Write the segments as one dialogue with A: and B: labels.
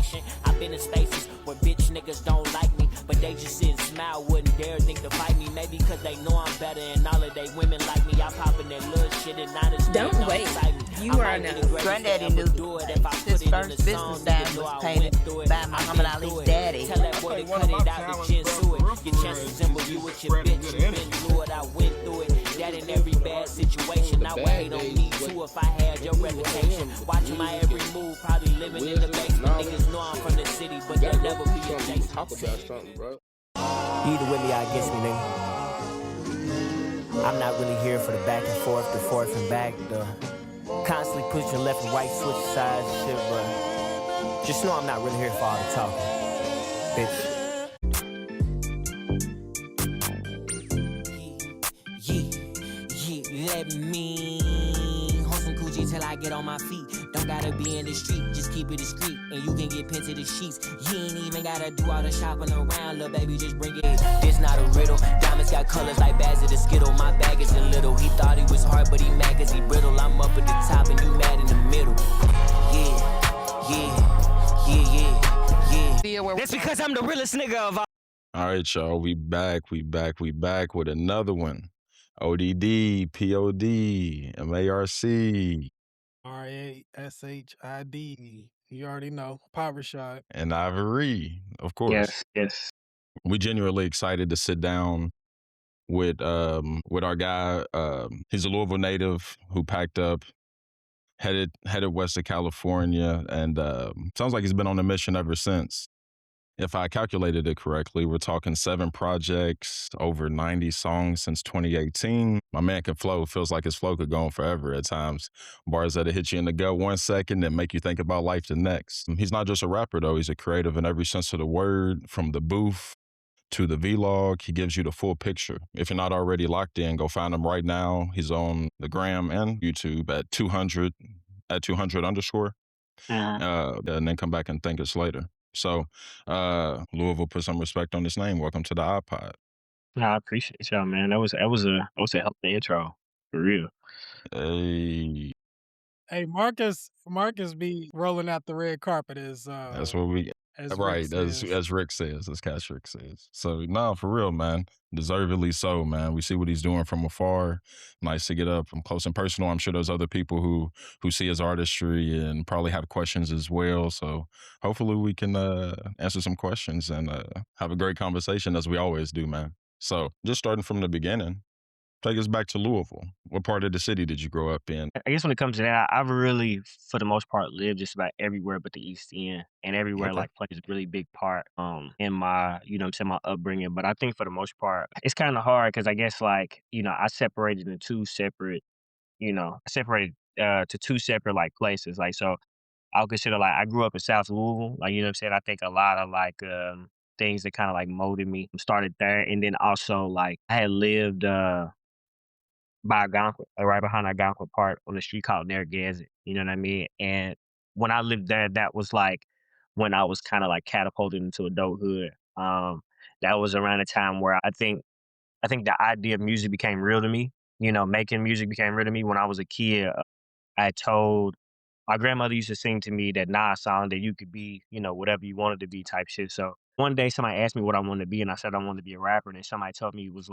A: patient. I've been in spaces where bitch niggas don't like me, but they just sit and smile, wouldn't dare think to fight me. Maybe cause they know I'm better and all of they women like me. I pop in that little shit and honestly
B: don't wait. You are now.
C: Granddaddy knew his first business sign was painted by Muhammad Ali's daddy.
A: Tell that boy to cut it out, the chin to it. Your chance resemble you with your bitch. You been through it, I went through it. That in every bad situation, I would hate on me too if I had your reputation. Watching my every move, probably living in the basement. Niggas know I'm from the city, but they'll never be adjacent.
D: Talk about something, bro.
A: Either with me, I guess me, nigga. I'm not really here for the back and forth, the forth and back, the constantly pushing left and right, switch sides and shit, but just know I'm not really here for all the talking, bitch. Let me hold some coochie till I get on my feet. Don't gotta be in the street, just keep it discreet, and you can get pinned to the sheets. You ain't even gotta do all the shopping around, little baby, just bring it. This not a riddle. Diamonds got colors like bags of the Skittle. My bag is a little. He thought he was hard, but he mad cause he brittle. I'm up at the top and you mad in the middle. Yeah. That's because I'm the realest nigga of all.
D: All right, y'all, we back with another one. ODD, POD, MARC.
E: RASHID. You already know. Pod Rashid.
D: And IVRY, of course.
F: Yes.
D: We genuinely excited to sit down with our guy. He's a Louisville native who packed up, headed west to California, and sounds like he's been on a mission ever since. If I calculated it correctly, we're talking 7 projects, over 90 songs since 2018. My man can flow. Feels like his flow could go on forever at times. Bars that'll hit you in the gut 1 second and make you think about life the next. He's not just a rapper, though. He's a creative in every sense of the word, from the booth to the vlog. He gives you the full picture. If you're not already locked in, go find him right now. He's on the gram and YouTube at 200 _. And then come back and thank us later. So, Louisville, put some respect on his name. Welcome to the OddPod.
F: No, I appreciate y'all, man. That was a healthy intro, for real.
D: Hey,
E: Marcus be rolling out the red carpet as
D: that's what we
E: as
D: right,
E: Rick says.
D: as Rick says, as Cash Rick says. So, no, for real, man. Deservedly so, man. We see what he's doing from afar. Nice to get up close and personal. I'm sure there's other people who see his artistry and probably have questions as well. So hopefully we can answer some questions and have a great conversation as we always do, man. So just starting from the beginning, take us back to Louisville. What part of the city did you grow up in?
F: I guess when it comes to that, I've really, for the most part, lived just about everywhere but the East End, and everywhere
D: Okay.
F: like plays a really big part in my, my upbringing. But I think for the most part, it's kind of hard because I guess I separated into two separate, to two separate like places. Like, so I'll consider I grew up in South Louisville. Like, I think a lot of things that kind of molded me started there, and then also I had lived by Algonquin, right behind Algonquin Park on the street called Narragansett. You know what I mean? And when I lived there, that was when I was kind of catapulted into adulthood. That was around a time where I think the idea of music became real to me. Making music became real to me when I was a kid. I told my grandmother used to sing to me that song that you could be, whatever you wanted to be type shit. So one day somebody asked me what I wanted to be, and I said I wanted to be a rapper. And then somebody told me it was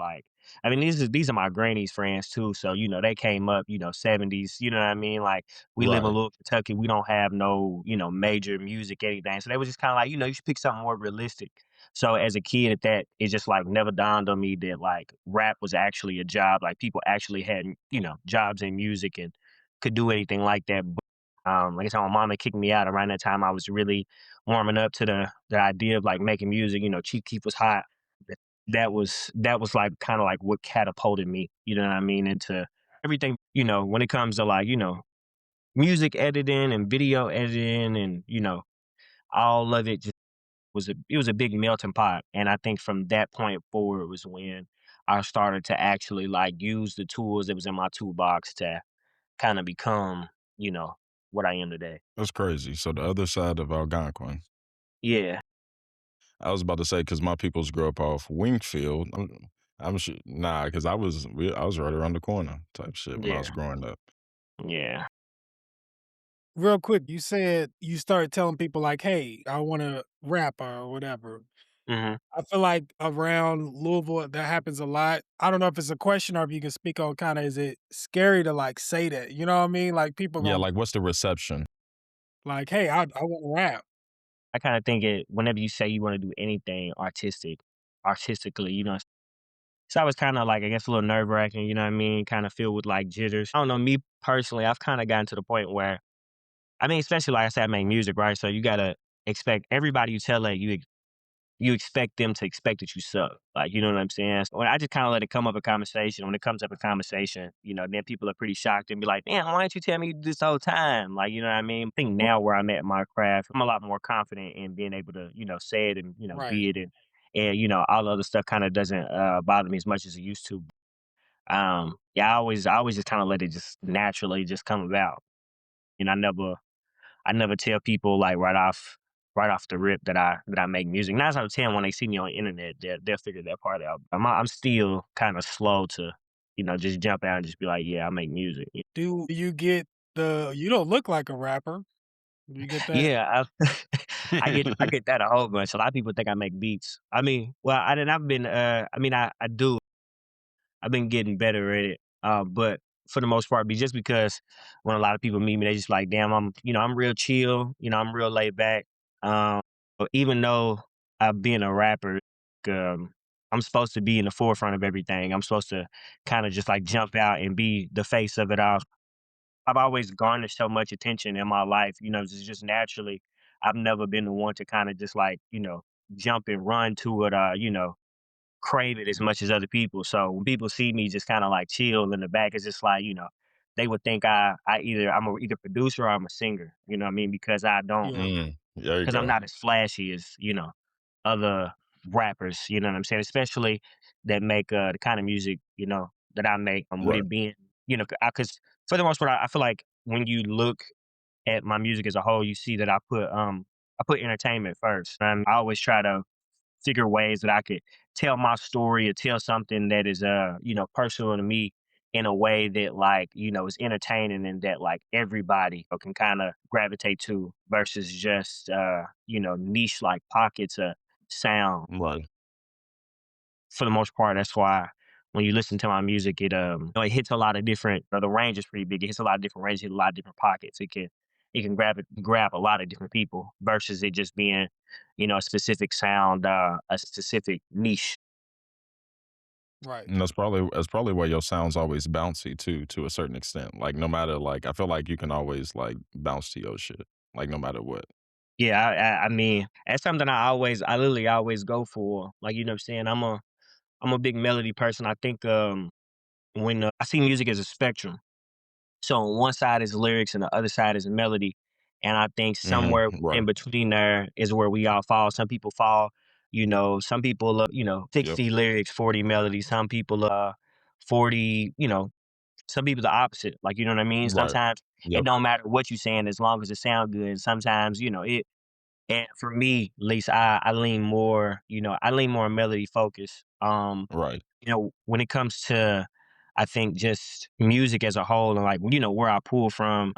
F: these are my granny's friends too. So, they came up, 70s, you know what I mean? We live in
D: Right.
F: Louisville, Kentucky. We don't have no, major music, anything. So they was just kind of you should pick something more realistic. So as a kid it just never dawned on me that rap was actually a job. People actually had, jobs in music and could do anything like that. Like I said, my mom had kicked me out around that time. I was really warming up to the idea of making music. Chief Keef was hot. That was kind of what catapulted me, you know what I mean, into everything, when it comes to music editing and video editing and, all of it just was a big melting pot. And I think from that point forward was when I started to actually use the tools that was in my toolbox to kind of become, what I am today.
D: That's crazy. So the other side of Algonquin.
F: Yeah.
D: I was about to say, because my peoples grew up off Wingfield. I'm sure, because I was right around the corner type shit when I was growing up.
F: Yeah.
E: Real quick, you said you started telling people like, "Hey, I wanna rap or whatever."
F: Mhm.
E: I feel like around Louisville, that happens a lot. I don't know if it's a question or if you can speak on kinda is it scary to, like, say that, you know what I mean? Like, people
D: Yeah,
E: gon'
D: like what's the reception?
E: like, "Hey, I wanna rap."
F: I kinda think it whenever you say you wanna do anything artistically, it's always kinda like, I guess, a little nerve-wracking, you know what I mean? Kinda filled with, like, jitters. I don't know, me personally, I've kinda gotten to the point where I mean, especially like I said, I make music, right? So you gotta expect everybody you tell that you expect them to expect that you suck. Like, you know what I'm saying? So I just kind of let it come up a conversation. When it comes up a conversation, then people are pretty shocked and be like, "Damn, why didn't you tell me this whole time?" Like, you know what I mean? I think now where I'm at in my craft, I'm a lot more confident in being able to, say it and
E: Right.
F: be it, and all the other stuff kind of doesn't bother me as much as it used to. Yeah, I always just kind of let it just naturally just come about. And I never tell people like right off the rip that I make music. 9 out of 10 when they see me on the internet, they'll figure that part out. I'm still kind of slow to, just jump out and just be like, yeah, I make music.
E: Do you get you don't look like a rapper. Do you get that?
F: Yeah, I get that a whole bunch. A lot of people think I make beats. I mean, well, I've been I mean I do. I've been getting better at it. But for the most part, just because when a lot of people meet me, they just like, damn, I'm real chill. I'm real laid back. But even though I've been a rapper, um, I'm supposed to be in the forefront of everything. I'm supposed to kind of just like jump out and be the face of it all. I've always garnered so much attention in my life, just naturally. I've never been the one to kind of just like, jump and run to it, crave it as much as other people. So when people see me just kind of like chill in the back, it's just like, they would think I'm either producer or I'm a singer. You know what I mean? Because I don't,
E: Yeah.
D: There you
F: because I'm
D: go.
F: not as flashy as other rappers. You know what I'm saying? Especially that make the kind of music that I make. With
D: Right.
F: it being because for the most part, I feel like when you look at my music as a whole, you see that I put entertainment first. And I always try to figure ways that I could tell my story or tell something that is personal to me in a way that like, is entertaining and that like everybody can kind of gravitate to versus just niche like pockets of sound.
D: Right.
F: For the most part, that's why when you listen to my music, it hits a lot of different the range is pretty big. It hits a lot of different ranges, hit a lot of different pockets. It can grab a lot of different people versus it just being, a specific sound, a specific niche.
E: Right.
D: And that's probably why your sound's always bouncy too, to a certain extent. Like no matter like I feel like you can always like bounce to your shit. Like no matter what.
F: Yeah, I mean, that's something I literally always go for. Like, you know what I'm saying? I'm a big melody person. I think when I see music as a spectrum. So on one side is lyrics and the other side is melody. And I think somewhere in
D: Right.
F: between there is where we all fall. Some people fall, some people, 60
D: Yep.
F: lyrics, 40 melodies. Some people, 40, some people the opposite. Like, you know what I mean?
D: Right.
F: Sometimes it
D: Yep.
F: don't matter what you saying as long as it sound good. Sometimes, and for me, at least I lean more melody focus.
D: Right.
F: When it comes to, I think just music as a whole and like, where I pull from,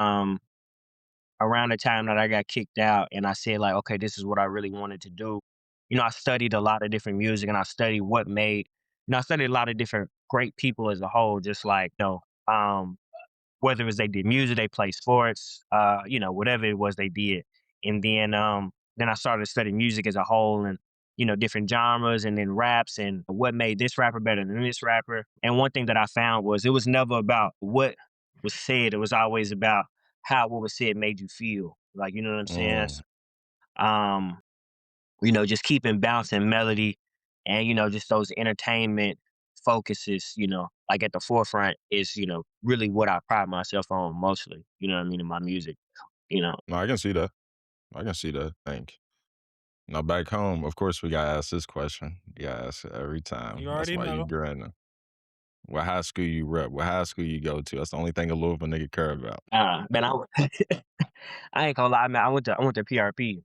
F: around the time that I got kicked out and I said like, okay, this is what I really wanted to do. I studied a lot of different music and I studied I studied a lot of different great people as a whole, just like, whether it was they did music, they played sports, whatever it was they did. And then I started studying music as a whole and, different genres and then raps and what made this rapper better than this rapper. And one thing that I found was it was never about what was said. It was always about how what was said made you feel. Like, you know what I'm saying?
D: Mm.
F: Um, just keeping bouncing melody and, just those entertainment focuses, like at the forefront is, really what I pride myself on mostly, you know what I mean, in my music, you know.
D: No, I can see that. I can see that. Thank. Now back home, of course we gotta ask this question. You gotta ask it every
E: You
D: time. That's
E: already
D: why you
E: know.
D: grinning. What high school you rep? What high school you go to? That's the only thing a Louisville nigga care about.
F: Man, I ain't gonna lie, man. I went to PRP.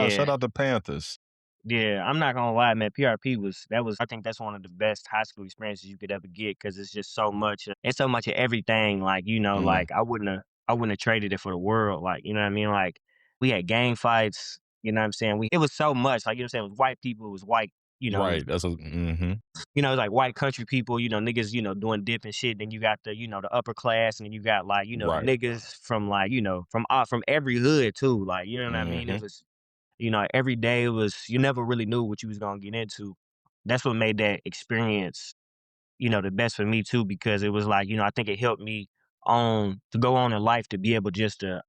D: Shout
F: Yeah,
D: out to Panthers.
F: yeah. I'm not gonna lie, man. PRP was. I think that's one of the best high school experiences you could ever get because it's just so much. It's so much of everything. Like
D: Mm.
F: like I wouldn't have. I wouldn't have traded it for the world. Like, you know what I mean? Like, we had gang fights, you know what I'm saying? It was so much, like, you know what I'm saying? It was white people, it was white, it was,
D: Right. That's a
F: it was like white country people, niggas, doing different shit. Then you got the upper class, and then you got like,
D: right.
F: niggas from like, from every hood too. Like, you know what I mean? It
D: Mhm.
F: was, every day it was, you never really knew what you was gonna get into. That's what made that experience, the best for me too, because it was like, I think it helped me on to go on in life to be able just to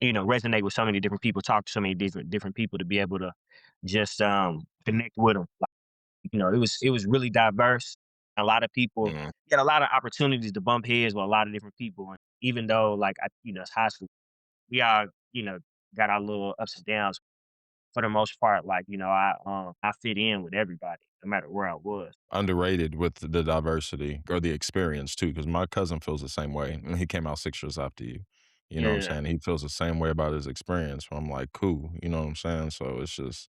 F: resonate with so many different people, talk to so many different people, to be able to just connect with them. Like, it was really diverse. A lot of people
D: Mm.
F: get a lot of opportunities to bump heads with a lot of different people. And even though like it's high school, we all, got our little ups and downs. For the most part, like, I fit in with everybody, no matter where I was.
D: Underrated with the diversity or the experience too, because my cousin feels the same way, and he came out 6 years after you. You know what I'm
F: Yeah.
D: saying? He feels the same way about his experience. So I'm like, "Cool." You know what I'm saying? So it's just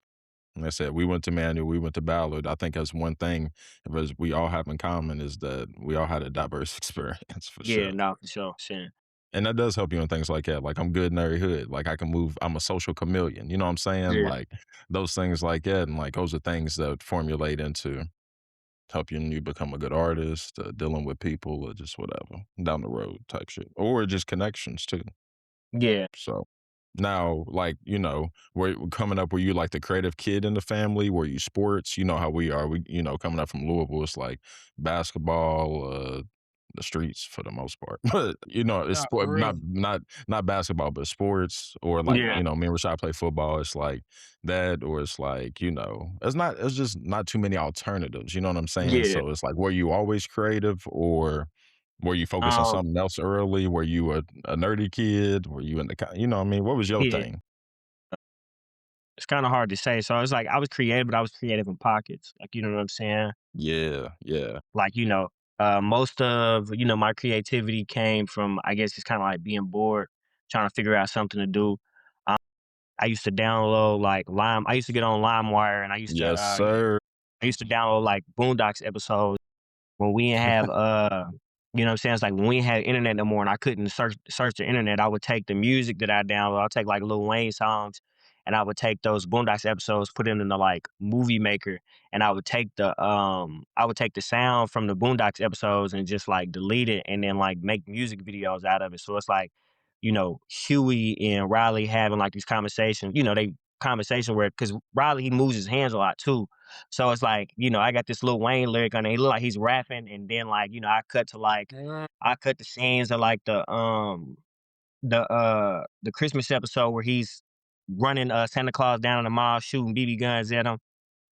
D: like I said, we went to Manual, we went to Ballard. I think that's one thing was we all have in common is that we all had a diverse experience for
F: Yeah,
D: sure.
F: no, for sure. Sure.
D: And that does help you in things like that. Like, I'm good in every hood. Like, I can move. I'm a social chameleon. You know what I'm saying?
F: Yeah.
D: Like, those things like that, and, like, those are things that formulate into helping you become a good artist, dealing with people, or just whatever, down the road type shit, or just connections too.
F: Yeah.
D: So, now, like, coming up, were you, like, the creative kid in the family? Were you sports? You know how we are. Coming up from Louisville, it's like basketball, the streets for the most part. But, it's
E: Yeah,
D: sport
E: for real.
D: not basketball, but sports or, like,
F: Yeah.
D: me and Rashad play football. It's like that, or it's like, it's just not too many alternatives, you know what I'm saying?
F: Yeah.
D: So, it's like, were you always creative, or were you focused on
F: Um,
D: something else early? Were you a nerdy kid? Were you in the you know what I mean? What was your
F: yeah.
D: thing?
F: It's kinda hard to say. So it's like I was creative, but I was creative in pockets. Like, you know what I'm saying?
D: Yeah, yeah.
F: Like, most of, my creativity came from, I guess, just kinda like being bored, trying to figure out something to do. Um, I used to download like I used to get on LimeWire, and
D: Yes, sir.
F: I used to download like Boondocks episodes. When we didn't have, what I'm saying? It's like when we didn't have internet no more, and I couldn't search the internet, I would take the music that I download, I'll take like Lil Wayne songs, and I would take those Boondocks episodes, put it in the like movie maker, and I would take the sound from the Boondocks episodes and just like delete it, and then like make music videos out of it. So it's like, Huey and Riley having like these conversations, they conversation where, because Riley, he moves his hands a lot too. So it's like, I got this Lil Wayne lyric on there. He look like he's rapping, and then like,
E: Mm,
F: I cut the scenes of like the Christmas episode where he's running Santa Claus down in the mall shooting BB guns at him.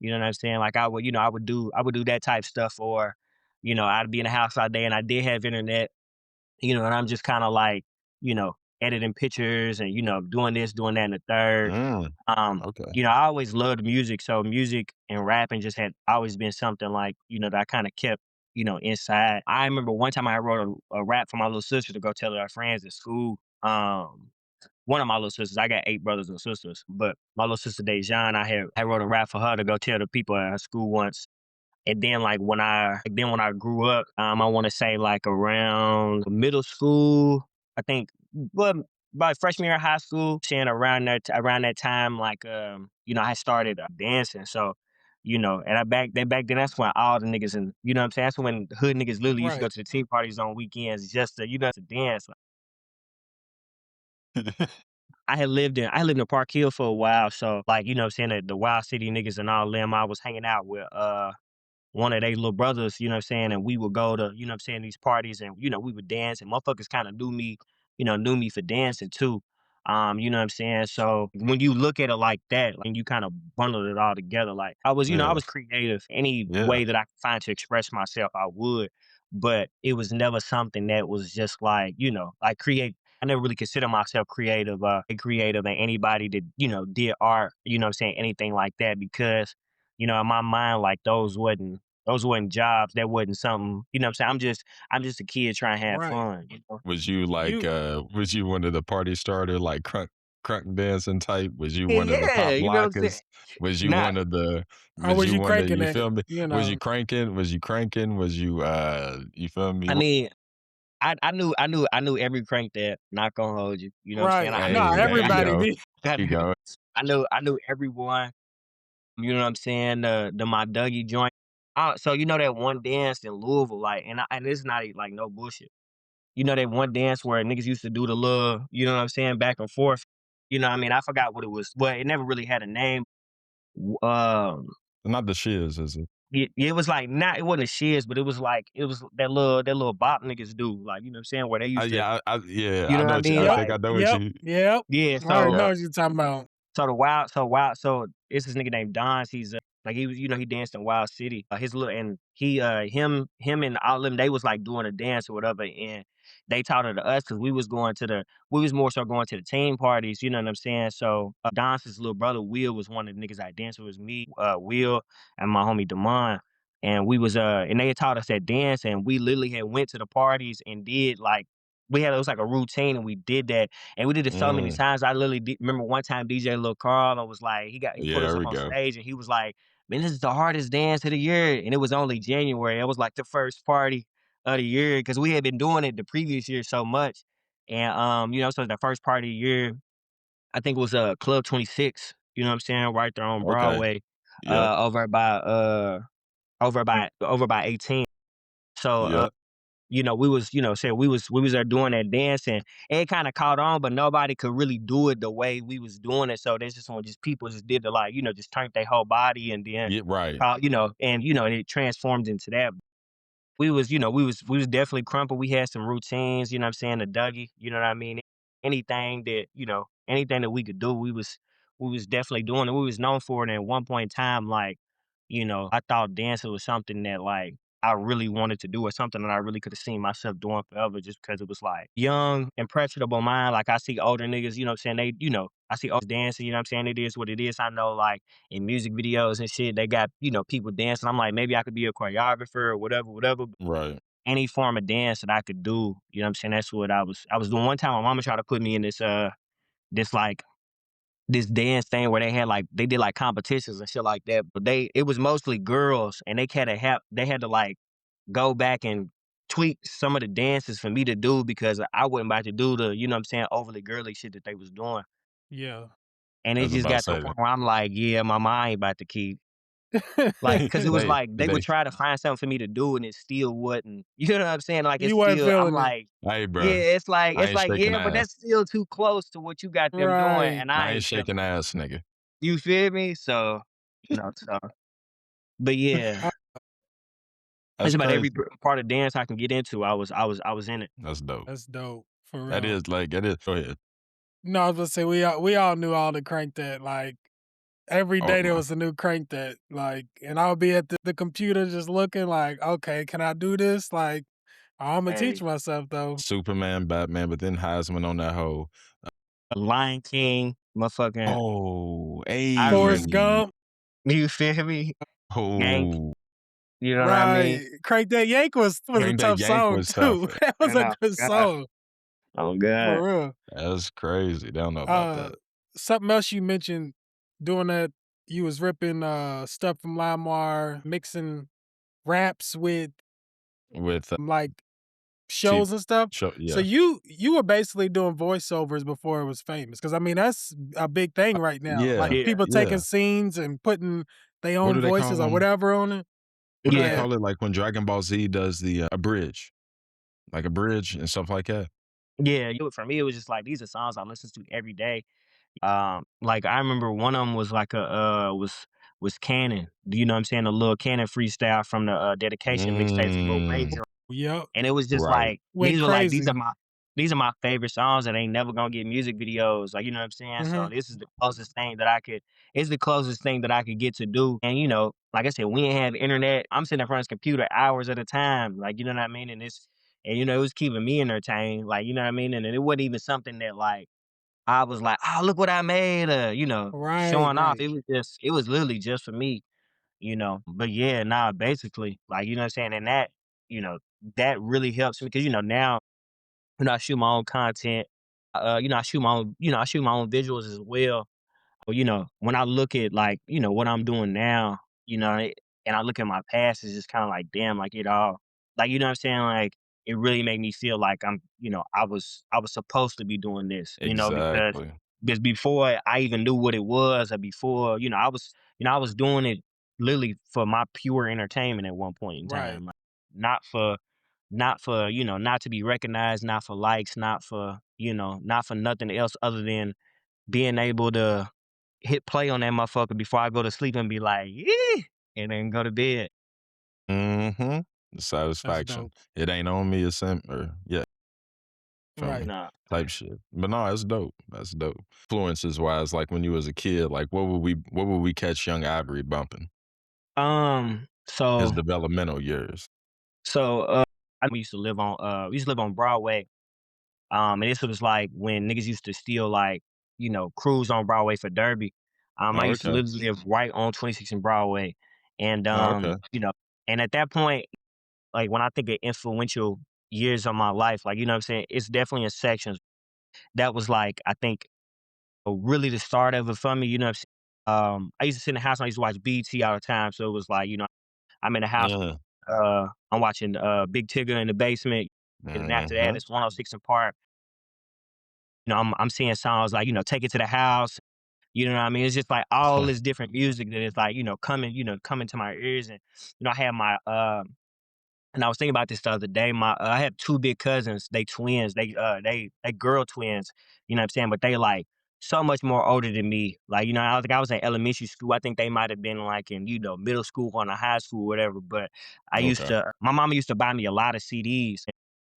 F: You know what I'm saying? Like I would do that type stuff, or, I'd be in the house all day, and I did have internet, and I'm just kind of like, you know, editing pictures, and, doing this, doing that, and the third.
D: Mm, okay.
F: I always loved music, so music and rapping just had always been something like, that I kind of kept, inside. I remember one time I wrote a rap for my little sister to go tell her friends at school. One of my little sisters, I got 8 brothers and sisters, but my little sister Dejan, I wrote a rap for her to go tell the people at her school once. And then when I grew up, I want to say like around middle school, I think, but by freshman year of high school, saying around that time, like, I started dancing. So, and back then, that's when all the niggas, and you know what I'm saying, that's when the hood niggas literally used to go
E: right.
F: to the tea parties on weekends just to, to dance. I lived in Park Hill for a while, so like, what I'm saying, the Wild City niggas and all them, I was hanging out with one of they little brothers, you know what I'm saying, and we would go to, these parties, and, we would dance, and motherfuckers kind of knew me for dancing too. You know what I'm saying? So when you look at it like that, and you kind of bundle it all together, like I
D: Yeah,
F: was creative. Any
D: yeah.
F: way that I could find to express myself, I would. But it was never something that was just like, like create. I never really consider myself creative, and anybody that, did art, what I'm saying, anything like that, because, in my mind, like those wasn't jobs. That wasn't something, what I'm saying? I'm just a kid trying to have
E: Right.
F: fun.
D: Was you like,
E: You
D: was you one of the party starter, like crunk dancing type? Was you
F: Yeah,
D: one of the
F: yeah,
D: pop
F: you know what I'm saying?
D: lockers? Was you
F: Not
D: one of the
E: or was you cranking
D: you
E: it,
D: feel me?
E: you
D: Was you
E: know?
D: cranking? Was you cranking? Was you feel
F: I
D: me?
F: mean, I knew every crank that. Not gonna hold you. You know what I'm saying?
E: Right.
F: I knew
E: Nah,
D: Hey, there you
E: everybody
D: go.
E: did.
D: You go.
F: I knew everyone. You know what I'm saying? The my Dougie joint. So you know that one dance in Louisville, like, and it's not like no bullshit. You know that one dance where niggas used to do the little, you know what I'm saying, back and forth. You know what I mean? I forgot what it was, but it never really had a name. Um,
D: Not the shiz, is it?
F: it was like not it wasn't a shiz, but it was that little bop niggas do, like, you know what I'm saying, where they used to,
D: Yeah,
F: you
D: I
F: know what
D: know
F: I
D: what you.
F: mean,
D: I
E: Yep.
D: think
F: like
D: I know what
E: Yep.
D: you.
E: Yep.
F: yeah.
E: I already know
D: Yeah.
E: what you're talking about.
F: So it's this nigga named Don. He's like he was, you know, he danced in Wild City. His little and he him and Alum, they was like doing a dance or whatever, and they taught it to us because we was more so going to the team parties. You know what I'm saying? So Don's little brother Will was one of the niggas I danced with. Was me, Will, and my homie Damon. And we was and they had taught us that dance, and we literally had went to the parties and did like it was like a routine, and we did that, and we did it so many
D: Mm,
F: times. I literally remember one time DJ Lil Carl was like, he
D: yeah,
F: put us
D: there
F: up
D: we
F: on
D: go.
F: stage, and he was like, "Man, this is the hardest dance of the year," and it was only January. It was like the first party of the year because we had been doing it the previous year so much, and you know, so the first party of the year, I think it was Club 26. You know what I'm saying, right there on
D: Okay.
F: Broadway,
D: Yep.
F: over by 18. So
D: Yep.
F: you know, we was, you know, say we was there doing that dance, and it kind of caught on, but nobody could really do it the way we was doing it. So there's just when just people just did the like, you know, just turned their whole body, and then
D: Yeah. Right.
F: you know, and you know, it transformed into that. We was, you know, we was definitely crumpled. We had some routines, you know what I'm saying, the Dougie, you know what I mean? Anything that, you know, anything that we could do, we was definitely doing it. We was known for it. And at one point in time, like, you know, I thought dancing was something that like I really wanted to do, or something that I really could have seen myself doing forever, just because it was like young, impressionable mind. Like I see older niggas, you know what I'm saying? They, you know, I see older dancing, you know what I'm saying? It is what it is. I know like in music videos and shit, they got, you know, people dancing. I'm like, maybe I could be a choreographer or whatever, whatever.
D: Right.
F: Any form of dance that I could do, you know what I'm saying? That's what I was doing. One time my mama tried to put me in this like this dance thing where they had like they did like competitions and shit like that. But it was mostly girls, and they had to like go back and tweak some of the dances for me to do because I wasn't about to do the, you know what I'm saying, overly girly shit that they was doing.
E: Yeah.
F: And
D: I
F: it
D: was
F: just
D: about to
F: got to
D: say
F: a
D: that.
F: point where I'm like, yeah, mama, I ain't about to keep. Like, cause it was
D: they
F: like they would
D: they.
F: try to find something for me to do, and it still wouldn't. You know what I'm saying? Like it's
E: You wasn't
F: still, I'm
E: feeling it.
F: like,
D: Hey,
F: yeah,
D: bro. I
F: it's
D: ain't
F: like,
D: shaking
F: yeah, but
D: ass.
F: that's still too close to what you got them doing,
E: Right.
F: and I
D: I ain't
F: ain't feeling
D: shaking
F: it.
D: ass, nigga.
F: You feel me? So, no, so, but yeah,
E: Uh,
F: it's
D: That's
F: about every
D: crazy.
F: part of dance I can get into. I was in it.
D: That's dope.
E: That's dope. For
D: That
E: real.
D: is like that is. Go ahead.
E: No, I was gonna say we all knew all the crank that like every
D: Oh
E: day there
D: my.
E: was a new crank that like and I would be at the computer just looking like, okay, can I do this? Like I'm gonna teach
F: Hey,
E: myself though.
D: Superman, Batman, but then Heisman on that whole.
F: Lion King, motherfucking
D: Oh,
E: Forrest
F: Ivory.
D: hey.
E: Gump.
F: You feel me? Gank.
D: Oh,
F: You know what I mean?
E: Right. Crank That Yank was a
D: dang, that
E: tough
D: yank
E: song
D: was
E: too.
D: tougher.
E: That was
F: And
E: a good
F: God,
E: song.
F: oh God.
E: For real.
D: That's crazy. They don't know about
E: Uh,
D: that.
E: something else you mentioned doing that, you was ripping stuff from LimeWire, mixing raps with
D: With
E: like
D: T
E: shows and stuff.
D: show,
E: So
D: yeah.
E: you were basically doing voiceovers before it was famous. Cause I mean that's a big thing right now. Like
D: Yeah,
F: Yeah,
E: people taking
D: yeah.
E: scenes and putting their
D: What
E: own
D: do they call
E: voices or
D: them?
E: whatever on it.
D: What do they
F: yeah.
E: Right.
D: call it? Like when Dragon Ball Z does the a bridge, like a bridge and stuff like that.
F: Yeah, for me, it was just like these are songs I listen to every day. Like I remember one of them was like was Cannon. Do you know what I'm saying? A little Cannon freestyle from the dedication mixtapes of Lil Wayne.
D: Mm,
E: Yep.
F: And it was just
D: right.
F: like
E: Went crazy.
F: these are my favorite songs that ain't never gonna get music videos. Like, you know what I'm saying? So
E: Hmm.
F: this is the closest thing that I could it's the closest thing that I could get to do. And you know, like I said, we ain't have internet. I'm sitting in front of this computer hours at a time. Like, you know what I mean? And you know, it was keeping me entertained. Like, you know what I mean? And it wasn't even something that like I was like, oh, look what I made, you know,
E: Right,
F: showing off.
E: right.
F: It was literally just for me, you know. But yeah, nah, basically, like, you know what I'm saying? And that, you know, that really helps me because, you know, now, you know, I shoot my own content. You know, I shoot my own visuals as well. But, you know, when I look at like, you know, what I'm doing now, you know, and I look at my past, it's just kind of like, damn, like it all, like, you know what I'm saying? Like, it really made me feel like I was supposed to be doing this, because
D: Exactly.
F: before I even knew what it was, or before, I was doing it literally for my pure entertainment at one point in
E: Right.
F: time. Like, not for not to be recognized, not for likes, not for nothing else other than being able to hit play on that motherfucker before I go to sleep and be like, yeah, and then go to bed.
D: Mm-hmm. The
E: That's
D: satisfaction.
E: dope.
D: It ain't on me, it's in or yeah, feel me?
E: Right.
F: Nah.
D: Type shit. But no, it's dope. That's dope. Influences wise, like when you was a kid, like what would we catch young Ivory bumping? His
F: So
D: developmental years.
F: I we used to live on Broadway. And this was like when niggas used to steal like, cruise on Broadway for Derby. I
D: Oh,
F: used to
D: okay.
F: literally live right on 26 and Broadway. And
D: Oh, okay.
F: and at that point, like when I think of influential years of my life, like, what I'm saying, it's definitely in sections. That was like, I think, really the start of it for me, what I'm saying? I used to sit in the house and I used to watch BT all the time. So it was like, I'm in the house,
D: Yeah.
F: I'm watching Big Tigger in the basement. And after that,
D: Mm-hmm.
F: it's 106 in Park. I'm seeing songs like, Take It to the House. You know what I mean? It's just like all this different music that is like, coming to my ears. And, I had and I was thinking about this the other day. I have two big cousins. They twins. They girl twins. You know what I'm saying? But they like so much more older than me. Like, I think I was in elementary school. I think they might have been like in, middle school or in high school, whatever. But
D: Okay.
F: my mama used to buy me a lot of CDs.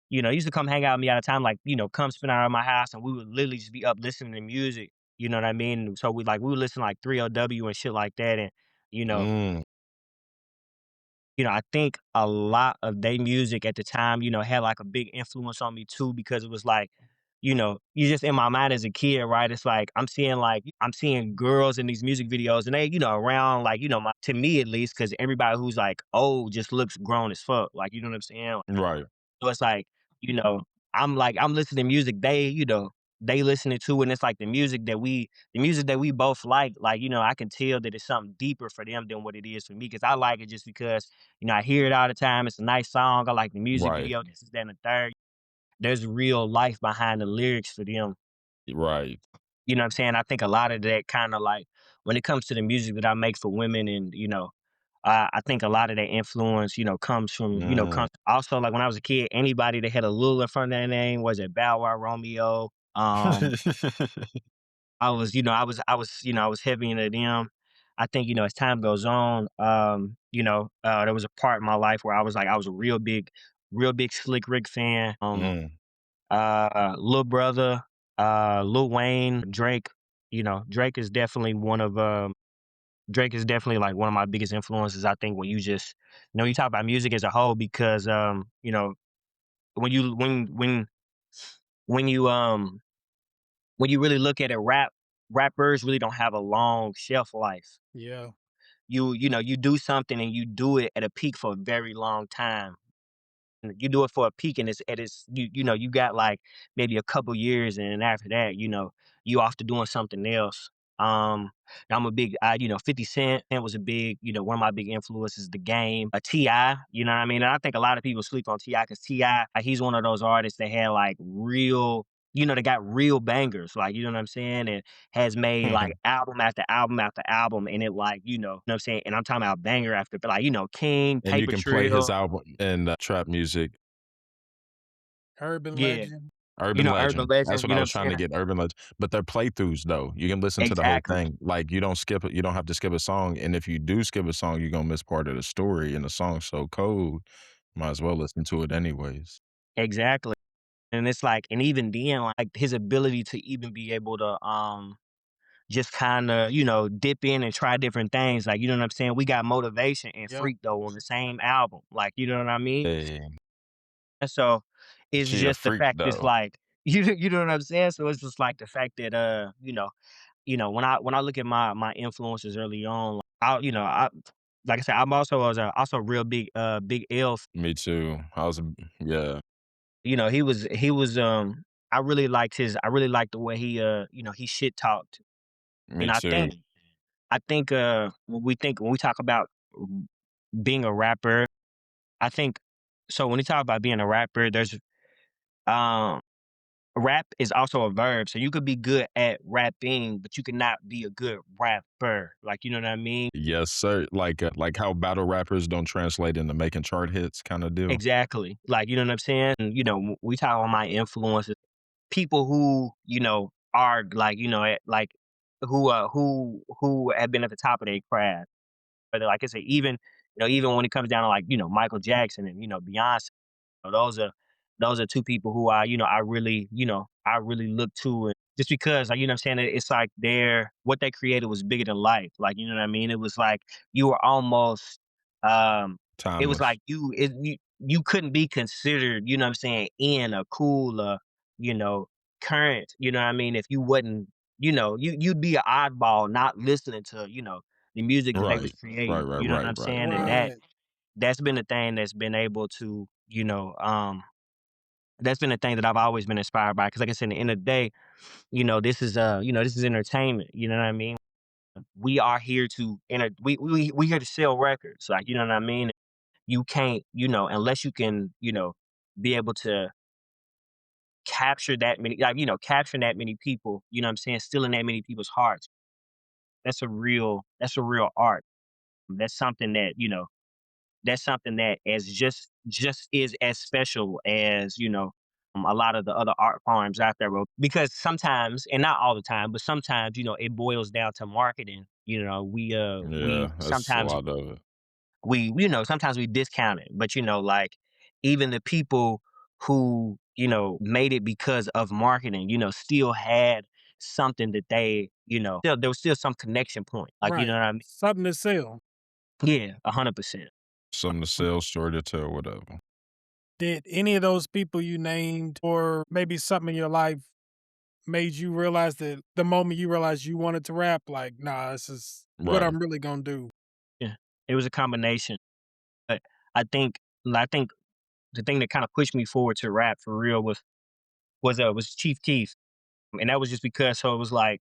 F: Used to come hang out with me all the time, like, come spend out at my house, and we would literally just be up listening to music. You know what I mean? So we would listen like 3LW and shit like that. And, you know,
D: Mm.
F: I think a lot of their music at the time, had like a big influence on me too, because it was like, you just in my mind as a kid, right? It's like I'm seeing girls in these music videos and they, around like, to me at least, because everybody who's like old just looks grown as fuck. Like, you know what I'm saying?
D: Right.
F: So it's like, you know, I'm listening to music they listening to, and it's like the music that we both like, I can tell that it's something deeper for them than what it is for me. Cause I like it just because, I hear it all the time. It's a nice song. I like the music
D: Right.
F: video, this is that and the third. There's real life behind the lyrics for them.
D: Right.
F: You know what I'm saying? I think a lot of that kind of like when it comes to the music that I make for women and, I think a lot of that influence, comes from,
D: Mm.
F: comes also like when I was a kid, anybody that had a Lil in front of their name, was it Bow Wow, Romeo? I was heavy into them. I think, as time goes on, there was a part in my life where I was a real big Slick Rick fan.
D: Mm.
F: Lil Brother, Lil Wayne, Drake. Drake is definitely Drake is definitely like one of my biggest influences. I think when you just, you talk about music as a whole, because when you when you when you really look at it, rappers really don't have a long shelf life.
E: Yeah.
F: You do something and you do it at a peak for a very long time. You do it for a peak and you got like maybe a couple years, and then after that, you off to doing something else. Um, I'm a big, 50 Cent was a big, one of my big influences, The Game, a T.I., you know what I mean? And I think a lot of people sleep on T.I. because T.I., he's one of those artists that had like real, they got real bangers, like, you know what I'm saying? And has made like album after album after album. And it like, what I'm saying? And I'm talking about banger after, like, King,
D: And you
F: Paper
D: can play his
F: Trail.
D: album and trap music.
E: Urban
F: Yeah.
E: legend.
D: Urban
F: Urban
D: Legend. That's
F: Legend,
D: what
F: you
D: I
F: know
D: was
F: what I'm
D: trying to
F: saying?
D: get, Urban Legend. But they're playthroughs though. You can listen to the whole
F: Exactly,
D: thing. Like you don't skip it. You don't have to skip a song. And if you do skip a song, you're gonna miss part of the story. And the song's so cold, might as well listen to it anyways.
F: exactly. And it's like, and even then, like his ability to even be able to just kind of, dip in and try different things. Like, you know what I'm saying? We got Motivation and
E: Yep.
F: Freak though on the same album. Like, you know what I mean?
D: Hey,
F: And so it's
D: she a
F: just the
D: freak
F: fact it's
D: though.
F: like you know what I'm saying? So it's just like the fact that when I look at my influences early on, like, like I said, I'm also a real big L.
D: Me too. Yeah,
F: I really liked the way he shit talked.
D: me
F: And I
D: too.
F: think when we talk about being a rapper, I think So when you talk about being a rapper, there's um rap is also a verb. So you could be good at rapping, but you cannot be a good rapper. Like, you know what I mean?
D: Yes, sir. Like how battle rappers don't translate into making chart hits kind of deal.
F: Exactly. Like, you know what I'm saying? And, we talk about my influences, people who, are like, who have been at the top of their craft. But like I said, even when it comes down to like, Michael Jackson and, Beyonce, those are two people who I really, I really look to, and just because, like, you know what I'm saying, it's like what they created was bigger than life. Like, you know what I mean? It was like you were almost um it was
D: Timeless.
F: like you couldn't be considered, you know what I'm saying, in a cool you know, current, you know what I mean, if you wasn't, you'd be an oddball not listening to, the music that they was
D: Right. Right,
F: creating.
D: right,
F: You know what
D: right,
F: I'm
D: right,
F: saying? And
D: right.
F: that's been the thing that's been able to, that's been the thing that I've always been inspired by. Cause like I said, at the end of the day, this is entertainment. You know what I mean? We are here to we here to sell records. Like, you know what I mean? You can't, unless you can, be able to capture that many, like, capturing that many people, you know what I'm saying, stealing that many people's hearts. That's a real art. That's something that, that's something that is just is as special as, a lot of the other art forms out there, bro. Because sometimes, and not all the time, but sometimes, it boils down to marketing. We
D: Yeah, that's a
F: sometimes
D: lot of it.
F: sometimes we discount it, but like even the people who made it because of marketing, still had something that there was still some connection point. Like, you know
E: Right.
F: what I mean?
E: Something to sell.
F: Yeah, 100%.
D: Something to sell, story to tell, whatever.
E: Did any of those people you named, or maybe something in your life, made you realize that the moment you realized you wanted to rap, like, nah, this is what
D: Right.
E: I'm really gonna do?
F: Yeah, it was a combination. But I think the thing that kind of pushed me forward to rap for real was Chief Keef, and that was just because. So it was like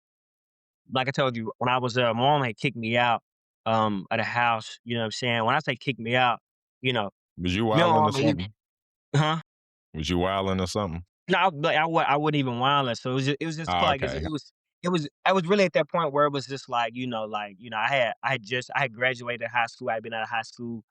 F: I told you, when I was my mom had kicked me out at a house. You know what I'm saying? When I say kick me out, you know,
D: Was you
F: me and my
D: wilding or
F: mama,
D: something?
F: huh?
D: Was you wilding or something?
F: No, I wasn't even whining. So it was just
D: Oh,
F: like
D: okay.
F: I was really at that point where it was just like, I had graduated high school. I had been out of high school.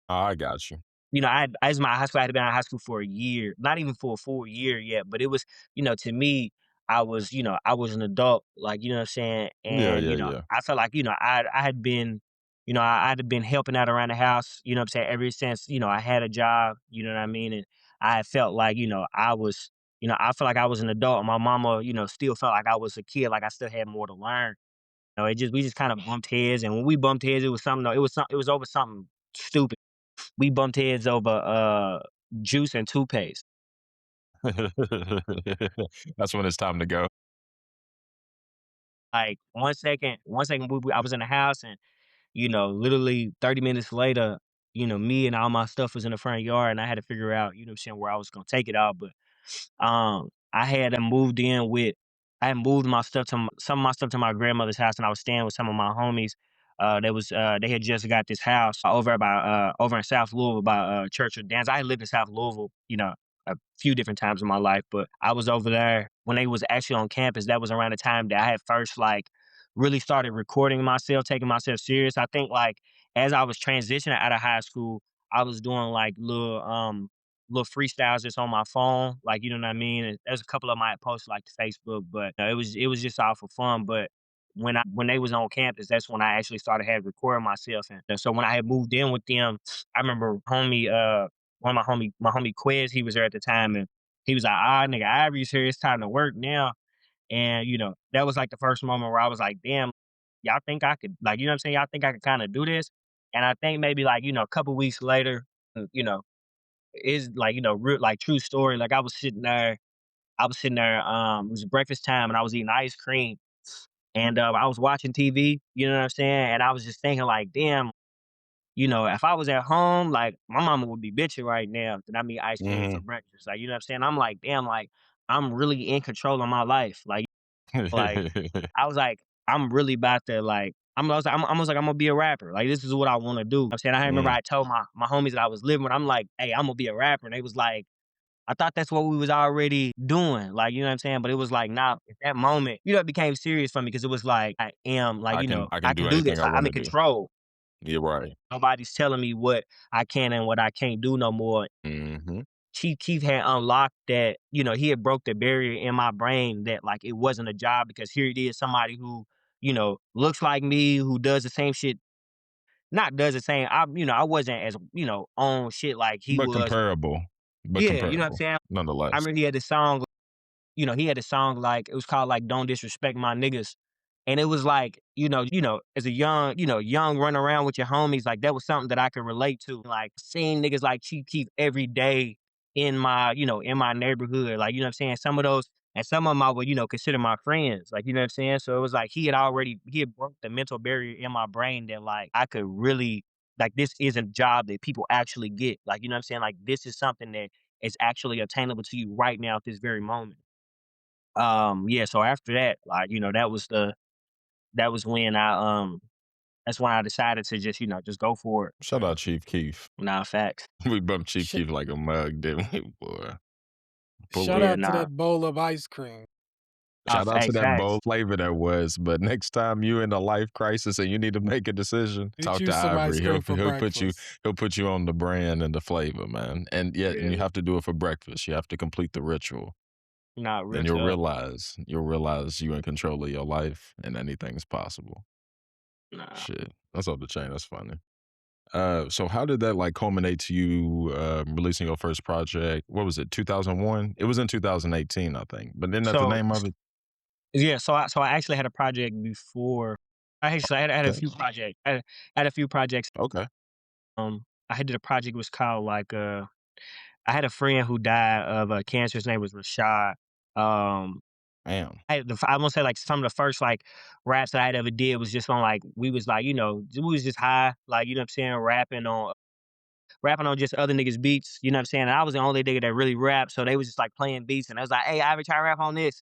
D: Oh, I got you.
F: I was my high school. I had been out of high school for a year, not even for a full year yet. But it was, to me, I was an adult, like, you know what I'm saying.
D: Yeah,
F: And
D: yeah, yeah.
F: I felt like, I had been, I had been helping out around the house, you know what I'm saying, ever since, I had a job, you know what I mean. And I felt like, I felt like I was an adult. And my mama, still felt like I was a kid, like I still had more to learn. We just kind of bumped heads, and when we bumped heads, it was something. It was over something stupid. We bumped heads over juice and toothpaste.
D: That's when it's time to go.
F: Like one second I was in the house, and literally 30 minutes later, me and all my stuff was in the front yard, and I had to figure out, what I'm saying, where I was gonna take it all. But I had moved in with I had moved some of my stuff to my grandmother's house, and I was staying with some of my homies. They had just got this house over in South Louisville by Church of Dance. I had lived in South Louisville, a few different times in my life, but I was over there when they was actually on campus. That was around the time that I had first like really started recording myself, taking myself serious. I think like as I was transitioning out of high school, I was doing like little freestyles just on my phone, like, you know what I mean. And there's a couple of them I had posted like to Facebook, but it was just all for fun. But when they was on campus, that's when I actually started had recording myself. And so when I had moved in with them, I remember one of my homie Quez, he was there at the time, and he was like, "Ah, nigga, Ivory's here. It's time to work now." And that was like the first moment where I was like, "Damn, y'all think I could, like, you know what I'm saying? Y'all think I could kind of do this?" And I think maybe like a couple weeks later, is like, real, like, true story. Like, it was breakfast time, and I was eating ice cream, and I was watching TV. You know what I'm saying? And I was just thinking, like, damn, if I was at home, like, my mama would be bitching right now that I'm eating ice cream for
D: Mhm.
F: breakfast. Like, you know what I'm saying? I'm like, damn, like, I'm really in control of my life. Like, I was like, I'm really about to, like, I was like, I'm gonna be a rapper. Like, this is what I want to do. I'm saying, I remember
D: Mm,
F: I told my homies that I was living with, I'm like, hey, I'm gonna be a rapper. And they was like, I thought that's what we was already doing. Like, you know what I'm saying? But it was like, nah, at that moment, it became serious for me because it was like, I am like,
D: I
F: I
D: can
F: can
D: do
F: do
D: anything
F: this.
D: I
F: Like, I'm
D: want
F: in
D: to do.
F: control.
D: You're right.
F: Nobody's telling me what I can and what I can't do no more.
D: Hmm.
F: Chief Keef had unlocked that, he had broke the barrier in my brain that like it wasn't a job because here it is, somebody who, looks like me, who does the same shit, not does the same. I wasn't as, on shit like he
D: But
F: was.
D: comparable. But
F: Yeah, you know what I'm
D: comparable,
F: saying? I
D: nonetheless.
F: remember he had this song, he had a song like it was called like "Don't Disrespect My Niggas," and it was like as a young young run around with your homies, like that was something that I could relate to. Like seeing niggas like Chief Keef every day in my in my neighborhood, like what I'm saying. Some of those and some of them I would consider my friends, like what I'm saying. So it was like he had broke the mental barrier in my brain that like I could really like this isn't a job that people actually get. Like what I'm saying. Like this is something that is actually attainable to you right now at this very moment. Yeah, so after that, like, that was when that's when I decided to just, just go for it.
D: Shout out Chief Keef.
F: Nah, facts.
D: We bumped Chief
E: Sh-
D: Keef like a mug, didn't we, boy? Pull
E: Shout
D: up.
F: Yeah,
E: out to
F: nah,
E: that bowl of ice cream.
D: Shout out to that
F: facts.
D: bold flavor that was. But next time you in a life crisis and you need to make a decision,
E: Get
D: talk
E: you
D: to
E: some ice
D: Ivory.
E: cream for breakfast.
D: He'll put you on the brand and the flavor, man. And and you
F: Yeah,
D: have to do it for breakfast. You have to complete the ritual.
F: nah, real
D: And
F: talk.
D: you'll realize you in control of your life and anything's possible.
F: Nah.
D: Shit. That's off the chain. That's funny. So how did that like culminate to you releasing your first project? What was it, 2001? It was in 2018, I think. But isn't that the
F: So
D: name of it?
F: yeah, so I actually had a project before. I had a
D: Okay.
F: few projects. I had a few projects.
D: Okay.
F: I had did a project was called like I had a friend who died of cancer. His name was Rashid. Um,
D: Damn.
F: I won't say like some of the first like raps that I had ever did was just on like we was like we was just high like what I'm saying rapping on just other niggas beats what I'm saying, and I was the only nigga that really rapped, so they was just like playing beats and I was like, hey, Ivy, try to rap on this.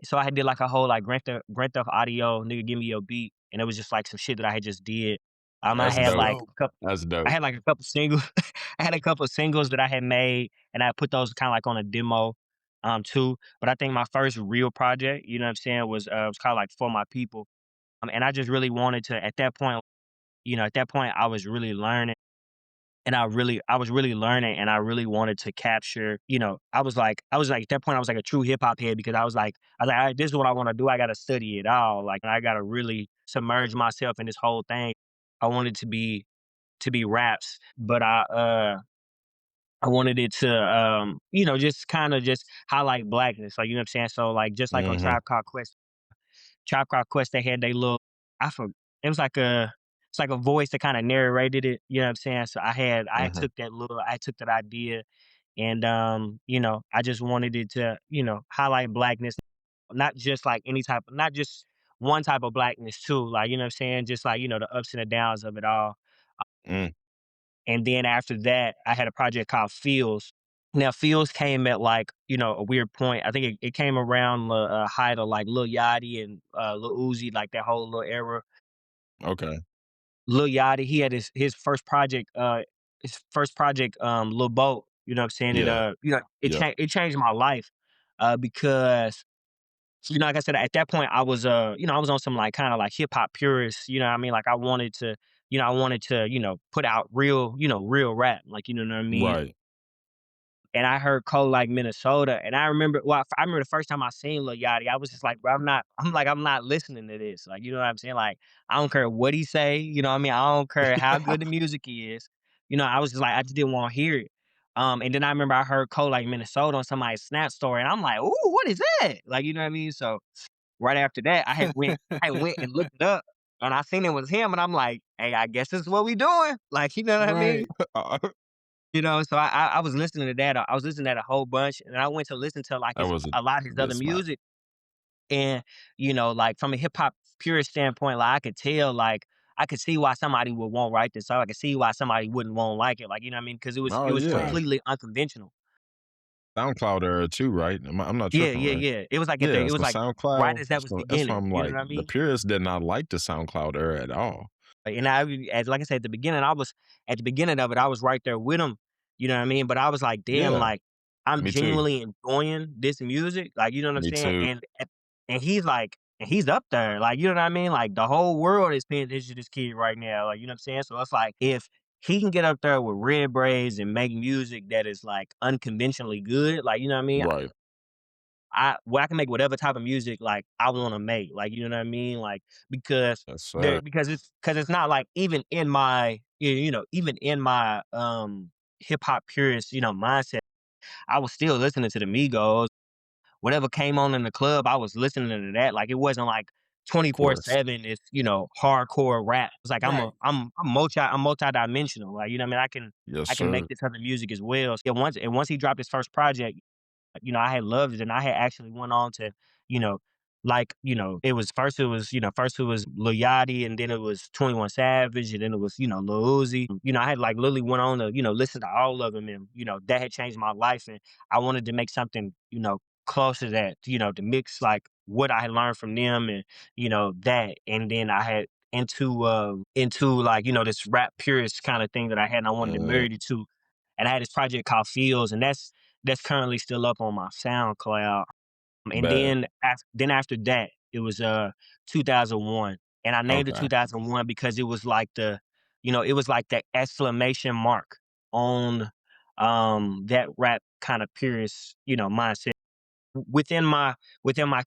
F: So I had did like a whole like Grand Theft Audio, nigga, give me your beat, and it was just like some shit that I had just did. I
D: That's
F: had
E: That's
D: dope.
F: like
E: dope.
D: That's
F: I
D: dope.
F: had like a couple singles. I had a couple singles that I had made, and I put those kind of like on a demo, too. But I think my first real project, you know what I'm saying, was called like For My People. And I just really wanted to at that point, at that point I was really learning, and I was really learning, and I really wanted to capture, I was like at that point I was like a true hip hop head because I was like, all right, this is what I want to do. I got to study it all. Like I got to really submerge myself in this whole thing. I wanted to be raps, but I wanted it to just kind of just highlight blackness, like what I'm saying. So like just like on
D: Hmm.
F: Tribe Called Quest, they had they little I for it was like a it's like a voice that kind of narrated it, you know what I'm saying? So
D: Hmm.
F: I took that idea and I just wanted it to, highlight blackness, not just like not just one type of blackness too, like what I'm saying, just like, the ups and the downs of it all.
D: Mm.
F: And then after that, I had a project called Fields. Now, Fields came at like, a weird point. I think it came around the height of like Lil Yachty and Lil Uzi, like that whole little era.
D: Okay.
F: Lil Yachty, he had his first project, Lil Boat, you know what I'm saying?
D: Yeah. Yep.
F: It changed my life because like I said, at that point I was I was on some like kind of like hip hop purist, you know what I mean? Like I wanted to, put out real, real rap, like you know what I mean?
D: Right.
F: And I heard Cold Like Minnesota, and I remember the first time I seen Lil Yachty, I was just like, bro, I'm not listening to this. Like, you know what I'm saying? Like, I don't care what he say, you know what I mean? I don't care how good the music is. I was just like, I just didn't want to hear it. And then I remember I heard Cold Like Minnesota on somebody's Snap story, and I'm like, ooh, what is that? Like, you know what I mean? So right after that, I went and looked it up, and I seen it was him, and I'm like, hey, I guess this is what we doing. Like, you know what I mean?
E: Right.
F: So I was listening to that. I was listening to that a whole bunch, and I went to listen to like
D: That was a
F: a lot of his
D: good
F: other
D: spot.
F: music, and like from a hip hop purist standpoint, like I could tell, like I could see why somebody would won't write this song. I could see why somebody wouldn't won't like it, like you know what I mean? Because
D: Oh
F: it was
D: yeah.
E: Right.
F: completely unconventional.
D: SoundCloud era too, right? I'm not
F: Yeah,
D: tripping,
F: yeah,
D: right?
F: yeah. It was like
D: Yeah,
F: it was
D: so
F: like right
D: SoundCloud,
F: as that was
D: so that's why
F: beginning.
D: I'm
F: You know
D: like,
F: what I
D: the
F: mean?
D: purists did not like the SoundCloud era at all.
F: And as like I said at the beginning, I was at the beginning of it, I was right there with him. You know what I mean? But I was like, damn,
D: Yeah,
F: like I'm
D: me too.
F: genuinely enjoying this music. Like, you know what I'm
D: Me
F: saying?
D: too.
F: And he's like, and he's up there. Like, you know what I mean? Like the whole world is paying attention to this kid right now. Like, you know what I'm saying? So it's like if he can get up there with red braids and make music that is like unconventionally good, like, you know what I mean?
D: Right.
F: I can make whatever type of music like I want to make, like, you know what I mean, like because
D: Yes, sir.
F: it's not like even in my even in my hip hop purist mindset, I was still listening to the Migos. Whatever came on in the club, I was listening to that. Like it wasn't like
D: Of course.
F: 24/7. It's hardcore rap. It's like
E: Right.
F: I'm multi-dimensional. Like you know what I mean.
D: Yes,
F: I can
D: sir.
F: make this other music as well. Yeah, once he dropped his first project, I had loved it, and I had actually went on to, you know, first it was Lil Yachty, and then it was 21 Savage, and then it was, Lil Uzi. I had like literally went on to, listen to all of them, and that had changed my life, and I wanted to make something, close to that, to mix like what I had learned from them, and that, and then I had into like this rap purist kind of thing that I had, and I wanted to
D: Uh,
F: marry the two, and I had this project called Fields, and that's currently still up on my SoundCloud. And
D: bad.
F: then after that, it was 2001, and I named it
D: Okay.
F: 2001 because it was like it was like the exclamation mark on that rap kind of purist mindset. Within my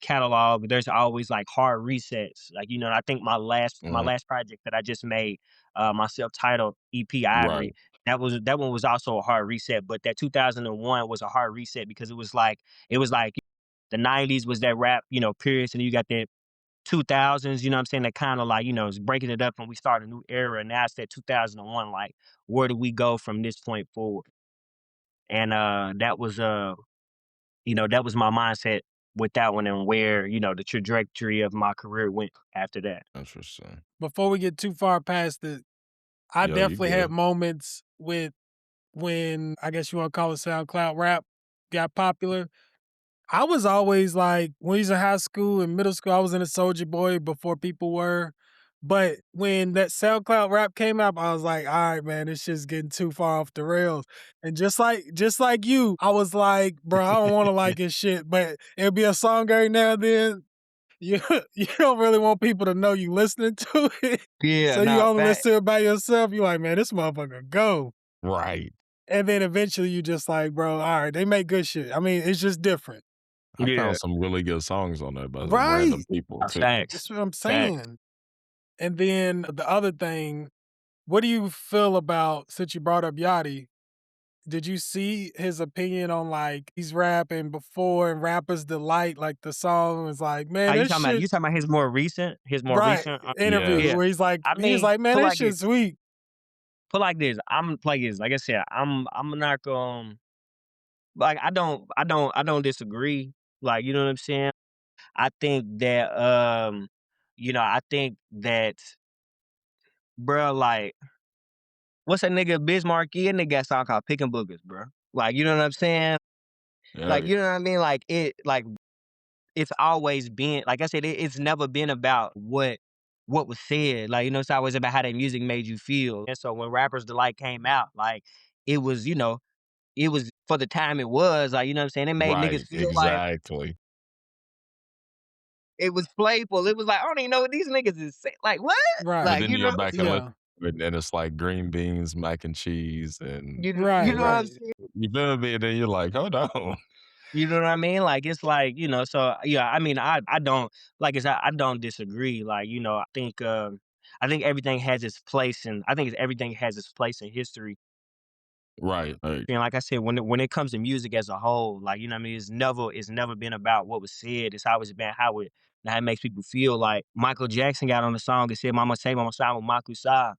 F: catalog, there's always like hard resets. Like I think my
D: Mhm.
F: last project that I just made, my self-titled EP IVRY,
D: Right.
F: that one was also a hard reset. But that 2001 was a hard reset because it was like the 90s was that rap period, and you got that 2000s, you know what I'm saying, that kind of like is breaking it up, and we start a new era. And now it's that 2001, like where do we go from this point forward? And that was my mindset with that one, and where, the trajectory of my career went after that.
D: Interesting.
E: Before we get too far past it, I
D: Yo, you
E: definitely had
D: good.
E: moments with when I guess you want to call it SoundCloud rap got popular. I was always like, when we was in high school and middle school, I was in a Soldier Boy before people were. But when that SoundCloud rap came out, I was like, all right, man, this shit's getting too far off the rails. And just like you, I was like, bro, I don't want to like his shit, but it'll be a song every now and then. You you don't really want people to know you listening to it.
F: Yeah,
E: So you
F: nah,
E: only
F: fact.
E: listen to it by yourself. You're like, man, this motherfucker go.
D: Right.
E: And then eventually you just like, bro, all right, they make good shit. I mean, it's just different.
D: I
F: Yeah,
D: found some really good songs on there by some random
E: Right.
D: people too.
F: facts,
E: That's what I'm
F: facts.
E: saying. And then the other thing, what do you feel about, since you brought up Yachty, did you see his opinion on like he's rapping before and Rapper's Delight, like the song was like, man,
F: Are you
E: this
F: talking about
E: shit
F: his more recent,
E: right
D: Yeah.
E: interviews
F: yeah.
E: where he's like
F: I
E: he was
F: mean,
E: like, man,
F: put
E: this
F: like this,
E: shit's sweet.
F: I'm like this. Like I said, I'm not going like I don't disagree. Like, you know what I'm saying? I think that I think that, bro, like what's that nigga Bismarck? That nigga got a song called Picking Boogers, bro. Like, you know what I'm saying? Like,
D: Yeah.
F: you know what I mean? Like it's always been, like I said, it's never been about what was said. Like, it's always about how that music made you feel. And so when Rappers Delight came out, like it was for the time it was, like, you know what I'm saying? It made niggas
D: Right.
F: feel like
D: Exactly.
F: it was playful. It was like, I don't even know what these niggas is saying. Like, what?
D: But
E: Right.
F: Like,
D: then you go back and listen
E: Yeah.
D: to it, and it's like green beans, mac and cheese, and
F: you
E: Right,
F: know what I'm
E: right.
F: saying?
D: you feel me? And then you're like, hold on.
F: You know what I mean? Like, it's like, so yeah, I mean, I don't, like I said, I don't disagree. Like, I think everything has its place, and I think everything has its place in history.
D: Right. Like,
F: And like I said, when it comes to music as a whole, like, what I mean, it's never been about what was said. It's always been how it makes people feel. Like Michael Jackson got on the song and said, "Mama say, Mama side with Maku Sa."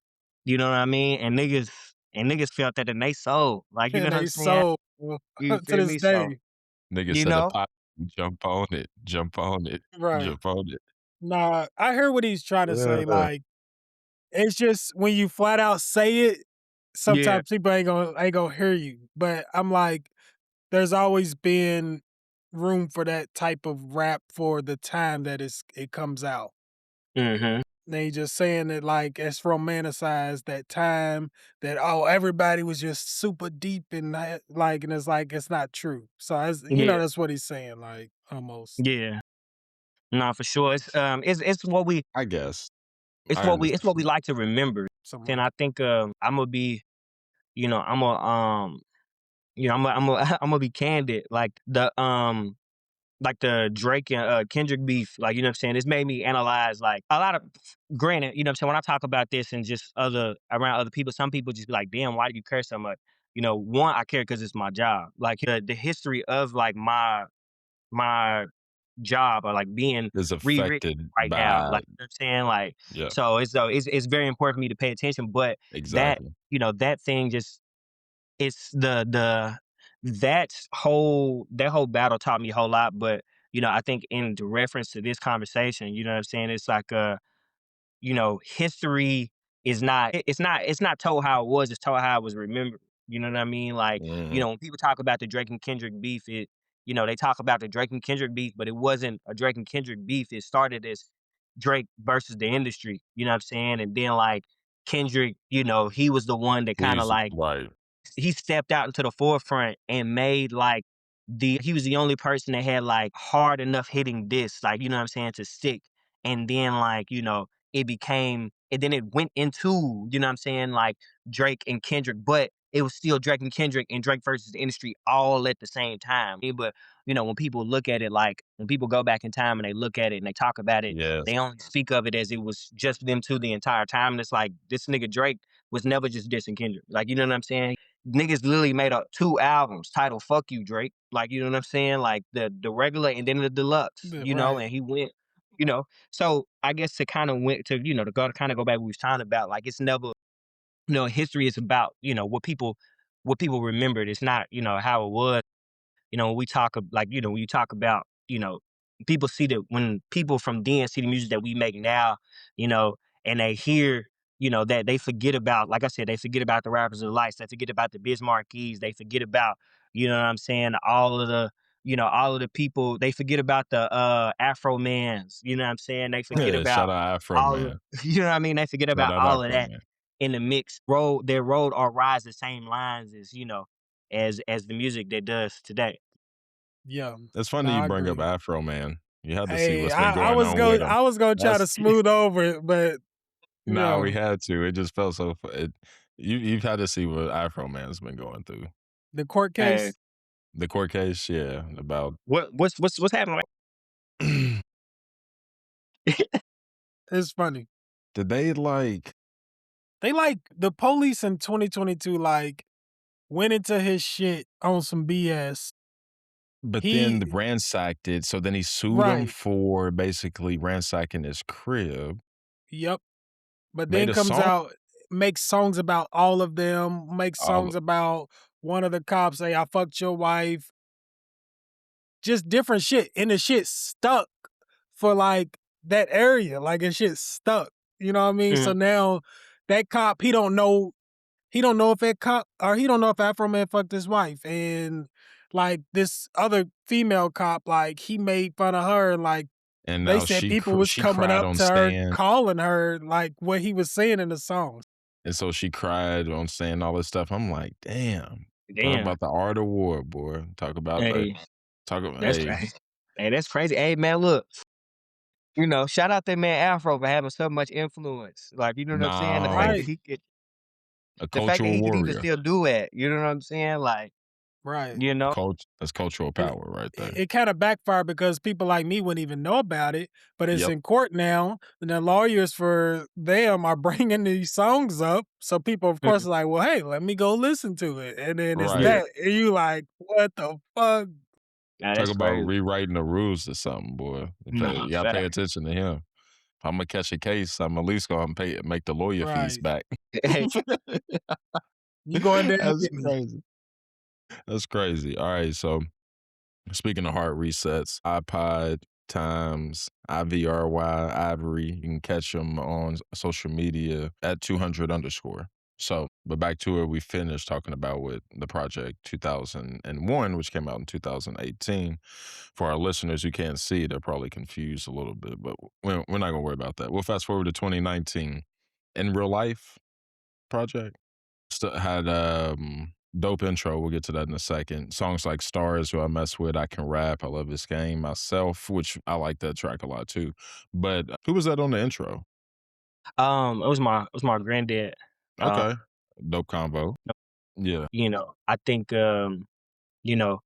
F: You know what I mean? And niggas felt that in they soul. Like, you know
E: And
F: what I'm
E: they
F: saying?
E: sold
F: You
E: to
F: feel
E: this
F: me? So,
E: day.
D: nigga
F: you
D: said the
F: know,
D: pot, jump on it, jump on it,
E: Right.
D: jump on it.
E: Nah, I heard what he's trying to say.
D: Yeah.
E: Like, it's just when you flat out say it,
F: yeah,
E: sometimes people ain't gonna hear you. But I'm like, there's always been room for that type of rap for the time that it comes out.
F: Mm-hmm.
E: They just saying that like it's romanticized that time that everybody was just super deep in that, like, and it's like it's not true. So
F: Yeah.
E: that's what he's saying, like, almost
F: Yeah. No, for sure. It's what we
D: I guess.
F: it's
D: I
F: what we it's what we
D: understand.
F: like to remember.
E: something
F: And
E: like
F: I think I'm gonna be, I'm a I'm gonna be candid. Like the Drake and Kendrick beef, like, you know what I'm saying? It's made me analyze like a lot of, granted, you know what I'm saying? When I talk about this and just around other people, some people just be like, damn, why do you care so much? One, I care because it's my job. Like the history of like my job or like being
D: Is
F: rewritten
D: affected
F: right now.
D: by
F: Like, you know what I'm saying? Like,
D: yeah,
F: so it's very important for me to pay attention. But that,
D: exactly.
F: that thing just, it's that whole battle taught me a whole lot. But, I think in the reference to this conversation, you know what I'm saying? It's like history is not it's not told how it was, it's told how it was remembered. You know what I mean? Like,
D: Mhm.
F: when people talk about the Drake and Kendrick beef, they talk about the Drake and Kendrick beef, but it wasn't a Drake and Kendrick beef. It started as Drake versus the industry, you know what I'm saying? And then like Kendrick, he was the one that kind of
D: He's
F: like
D: right.
F: he stepped out into the forefront and made like he was the only person that had like hard enough hitting discs, like, you know what I'm saying, to stick. And then like, it became, and then it went into, you know what I'm saying, like Drake and Kendrick, but it was still Drake and Kendrick and Drake versus the industry all at the same time. But, when people look at it, like when people go back in time and they look at it and they talk about it,
D: Yes.
F: they only speak of it as it was just them two the entire time. And it's like, this nigga Drake was never just dissing Kendrick. Like, you know what I'm saying? Niggas literally made up 2 albums titled "Fuck You, Drake." Like, you know what I'm saying? Like the regular and then the deluxe,
E: right.
F: and he went, you know. So I guess to kind of went to, to kind of go back what we was talking about, like it's never, history is about, what people remembered. It's not, how it was. When we talk like, when you talk about, people see that when people from then see the music that we make now, you know, and they hear, that they forget about, like I said, they forget about the rappers of the lights, they forget about the Bismarckies, they forget about, you know what I'm saying, all of the people, they forget about the Afro Mans, you know what I'm saying? They forget
D: Yeah, shout
F: about
D: out Afro
F: all of,
D: Man.
F: you know what I mean? They forget
D: Shout
F: about
D: out
F: all of
D: Afro
F: that
D: Man.
F: in the mix. Their road or rise the same lines as, as the music that does today.
E: Yeah.
D: It's
E: No,
D: funny you
E: I
D: bring up
E: agree.
D: Afro Man. You had to see
E: Hey,
D: what's been
E: I
D: going
E: was
D: on with
E: going
D: him.
E: I was gonna try to
D: That's
E: smooth over it, but
D: nah,
E: yeah,
D: we had to. It just felt so. You've had to see what Afro Man's been going through.
E: the court
F: Hey,
E: case
D: The court case, yeah, about
F: what's happening?
E: is funny.
D: did they like?
E: They like the police in 2022 like went into his shit on some BS.
D: But then
E: He
D: the ransacked it, so then he sued him
E: right.
D: for basically ransacking his crib.
E: Yep. But
D: Made
E: then
D: a
E: comes
D: song.
E: out, makes songs about all of them, makes
D: All
E: songs about one of the cops say, I fucked your wife. Just different shit. And the shit stuck for like that area. Like it shit stuck. You know what I mean? So
F: Mhm.
E: now that cop, he don't know if that cop or he don't know if Afro Man fucked his wife. And like this other female cop, like he made fun of her and like
D: and
E: they
D: now
E: said people was
D: she
E: coming
D: cried
E: up
D: on
E: to her,
D: stand,
E: calling her like what he was saying in the songs.
D: and so she cried on saying all this stuff. I'm like, damn. Talk
F: Damn.
D: about the art of war, boy. Talk about the
F: Hey,
D: talk about
F: that's
D: hey.
F: crazy. Hey, that's crazy. Hey, man, look, shout out that man Afro for having so much influence. Like, you know what I'm saying? The fact
D: No,
F: that
E: Right,
F: he could,
D: a
F: the fact that
D: cultural
F: he could even
D: warrior.
F: still do it. You know what I'm saying? Like,
E: right.
F: you know.
D: That's cultural
E: And
D: power right there.
E: it kind of backfired because people like me wouldn't even know about it, but it's
D: Yep.
E: in court now, and the lawyers for them are bringing these songs up. So people, of course,
F: Mhm.
E: are like, well, hey, let me go listen to it. And then it's
D: Right.
F: Yeah,
E: that. And you like, what the fuck?
F: nah,
D: Talk
F: that's
D: about
F: crazy.
D: rewriting the rules or something, boy.
F: Nah,
D: You gotta pay
F: fact.
D: attention to him. If I'm gonna catch a case, I'm at least gonna make the lawyer fees
E: Right.
D: back.
F: Hey,
E: You going there and
D: That's
E: get me.
D: crazy. That's crazy. All right, so speaking of hard resets, iPod times IVRY, IVRY. You can catch them on social media at 200 underscore. So, but back to it, we finished talking about with the project 2001, which came out in 2018. For our listeners who can't see, they're probably confused a little bit, but we're not gonna worry about that. We'll fast forward to 2019. In Real Life project had dope intro. We'll get to that in a second. Songs like Stars, who I mess with, I Can Rap, I Love This Game, Myself, which I like that track a lot too. But who was that on the intro?
F: It was my granddad.
D: Okay. Dope combo. Yeah.
F: I think you know,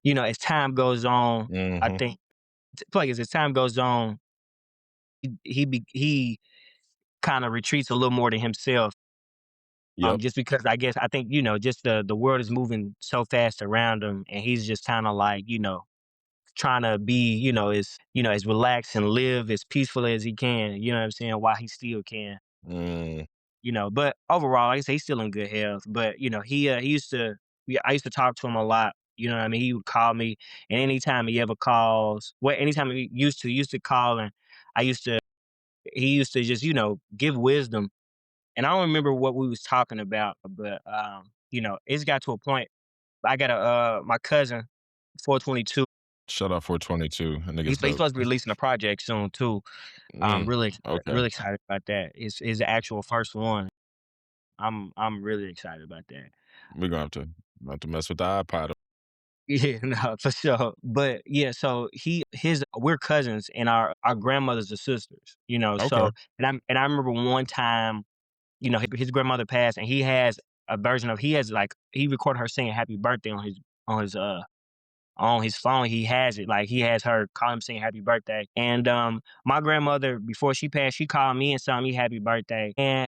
F: as time goes on, I
D: Hmm.
F: think like as time goes on, he kind of retreats a little more to himself.
D: Yep.
F: Just because I think, just the world is moving so fast around him, and he's just kind of like, trying to be, as relaxed and live as peacefully as he can, you know what I'm saying, while he still can.
D: Mm.
F: But overall, like I say, he's still in good health. But he used to. Yeah, I used to talk to him a lot. You know what I mean? He would call me, and anytime he ever calls, anytime he used to call, and I used to. He used to just give wisdom, and I don't remember what we was talking about, but it's got to a point. I got my cousin, 422.
D: Shout out 422. That
F: He's,
D: nigga's
F: he's
D: dope.
F: supposed to be releasing a project soon too. I'm
D: Mm.
F: really
D: Okay.
F: really excited about that. It's his actual first one. I'm really excited about that.
D: We're gonna have to mess with the iPod.
F: Yeah, no, for sure. But yeah, so we're cousins, and our grandmothers are sisters,
D: Okay.
F: so and I remember one time, his grandmother passed, and he has a version of he recorded her singing happy birthday on his phone. He has it. Like, he has her call him singing happy birthday. And my grandmother, before she passed, she called me and sung me happy birthday. And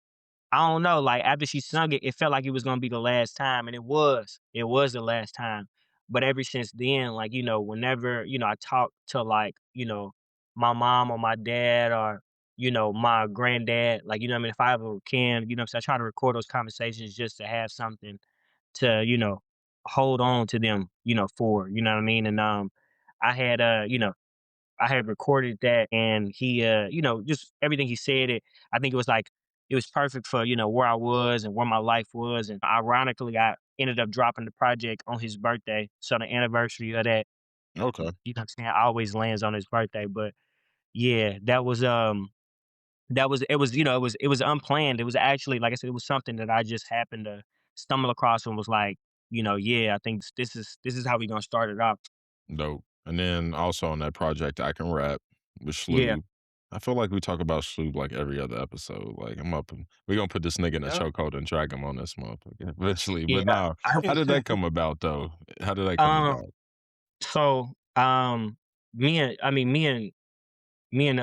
F: I don't know, like, after she sung it, it felt like it was gonna be the last time, and it was. It was the last time. But ever since then, like, whenever, I talk to, like, my mom or my dad or, my granddad, like, what I mean, if I ever can, so I try to record those conversations just to have something to, hold on to them, for, you know what I mean? And I had I had recorded that, and he, just everything he said, I think it was perfect for, where I was and where my life was. And ironically, I ended up dropping the project on his birthday. So the anniversary of that,
D: Okay.
F: what I'm saying, always lands on his birthday. But yeah, it was unplanned. It was actually, like I said, it was something that I just happened to stumble across and was like, yeah, I think this is how we gonna start it off.
D: Dope. And then also on that project, I Can Rap with
F: Yeah.
D: Shloob. I feel like we talk about Shloob like every other episode. Like, I'm up and we're gonna put this nigga in a
E: Yep.
D: chokehold and drag him on this motherfucker eventually.
F: Yeah.
D: But now, how did that come about though? How did that come
F: Um,
D: about?
F: So, me and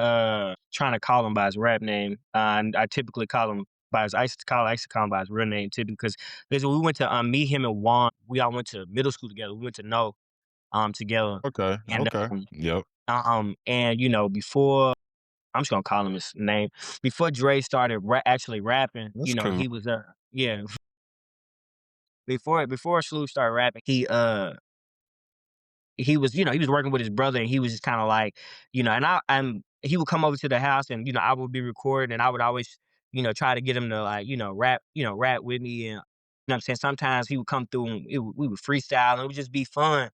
F: trying to call him by his rap name, and I typically call him by his I used to call him by his real name typically because we went to me, him, and Juan. We all went to middle school together. We went to No together,
D: Okay.
F: and
D: Okay. Yep.
F: before, I'm just gonna call him his name, before Dre started actually rapping.
D: That's cool.
F: He was yeah, before Sloop started rapping, he was, he was working with his brother, and he was just kind of like, and he would come over to the house, and I would be recording, and I would always, try to get him to, like, rap with me. And what I'm saying, sometimes he would come through, and we would freestyle, and it would just be fun.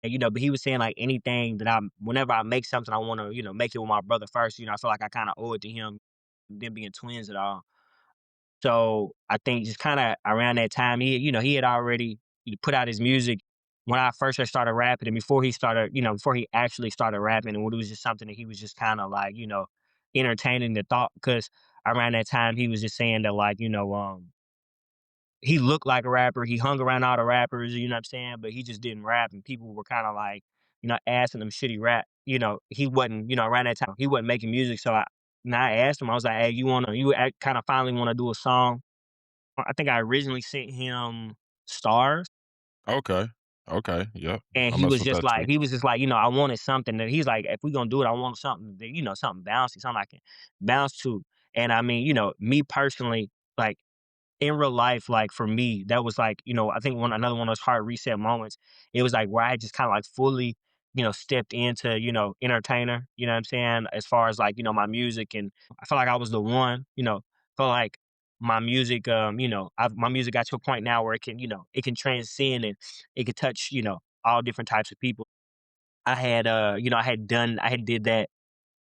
F: And but he was saying, like, anything that whenever I make something, I want to, make it with my brother first. I feel like I kind of owe it to him, them being twins at all. So I think just kind of around that time, he had already put out his music when I first had started rapping, and before he actually started rapping, and when it was just something that he was just kind of like, entertaining the thought. Because around that time, he was just saying that, like, he looked like a rapper, he hung around all the rappers, you know what I'm saying, but he just didn't rap, and people were kind of like, asking him, should he rap? He wasn't, around that time, he wasn't making music. So I asked him, I was like, hey, you kind of finally want to do a song? I think I originally sent him Stars,
D: Okay. Okay. Yep.
F: and
D: I mess with that too.
F: he was just like, I wanted something that he's like, if we gonna do it, I want something that, something bouncy, something I can bounce to. And I mean, me personally, like, in real life, like, for me, that was like, I think another one of those hard reset moments. It was like where I just kind of like fully, stepped into, entertainer, you know what I'm saying? As far as, like, my music, and I felt like I was the one, felt like my music, my music got to a point now where it can, it can transcend and it can touch, all different types of people. I had did that.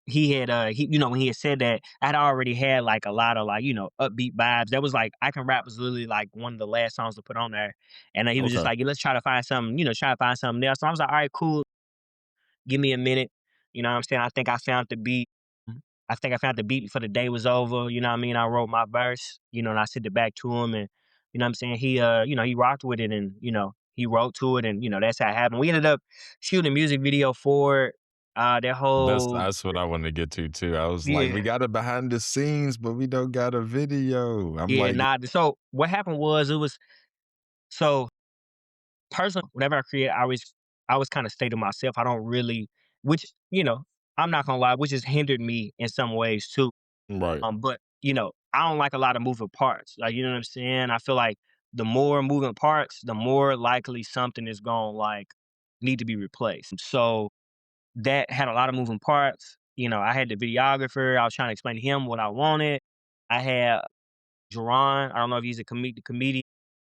F: When he had said that, I'd already had like a lot of like, upbeat vibes. That was like, I Can Rap was literally like one of the last songs to put on there. And he was just
D: Okay.
F: like, let's try to find something, try to find something else. So I was like, all right, cool. Give me a minute. You know what I'm saying? I think I found the beat. I think I found the beat before the day was over. You know what I mean? I wrote my verse, and I sent it back to him, and you know what I'm saying? He rocked with it, and he wrote to it, and that's how it happened. We ended up shooting a music video for it. That whole
D: That's what I wanted to get to too. I was like,
F: yeah.
D: we got a behind the scenes, but we don't got a video. I'm
F: Yeah,
D: like,
F: nah. So what happened was so personally, whenever I create, I always kind of stay to myself. I don't really, which I'm not gonna lie, which has hindered me in some ways too.
D: right,
F: But I don't like a lot of moving parts. Like, you know what I'm saying? I feel like the more moving parts, the more likely something is gonna like need to be replaced. So that had a lot of moving parts. I had the videographer. I was trying to explain to him what I wanted. I had Jerron. I don't know if he's the comedian.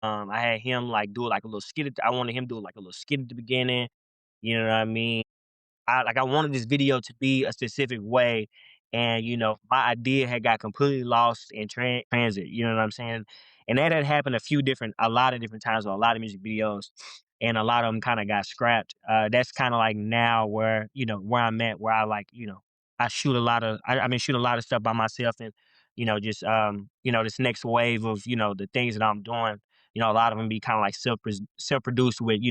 F: I had him like do like a little skit. I wanted him to do like a little skit at the beginning. You know what I mean? I wanted this video to be a specific way, and my idea had got completely lost in transit. You know what I'm saying? And that had happened a lot of different times with a lot of music videos, and a lot of them kind of got scrapped. That's kind of like now where where I'm at, where I like I shoot a lot of I've been shooting a lot of stuff by myself, and just this next wave of the things that I'm doing. A lot of them be kind of like self produced with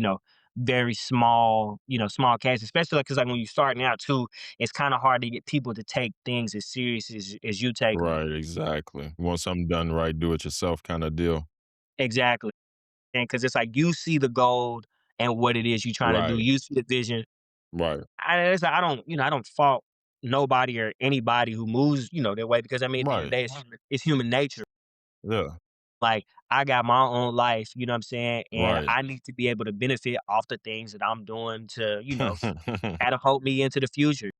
F: very small, small casts, especially because like when you're starting out too, it's kind of hard to get people to take things as serious as you take 'em.
D: right, exactly. You want something done right, do it yourself kind of deal.
F: Exactly. And because it's like you see the gold and what it is you're trying to do.
D: Right,
F: You see the vision.
D: right,
F: I don't, I don't fault nobody or anybody who moves, their way because I mean, at the end of
D: right.
F: the day, it's human nature.
D: Yeah,
F: Like I got my own life, you know what I'm saying? And
D: right.
F: I need to be able to benefit off the things that I'm doing to, catapult me into the future.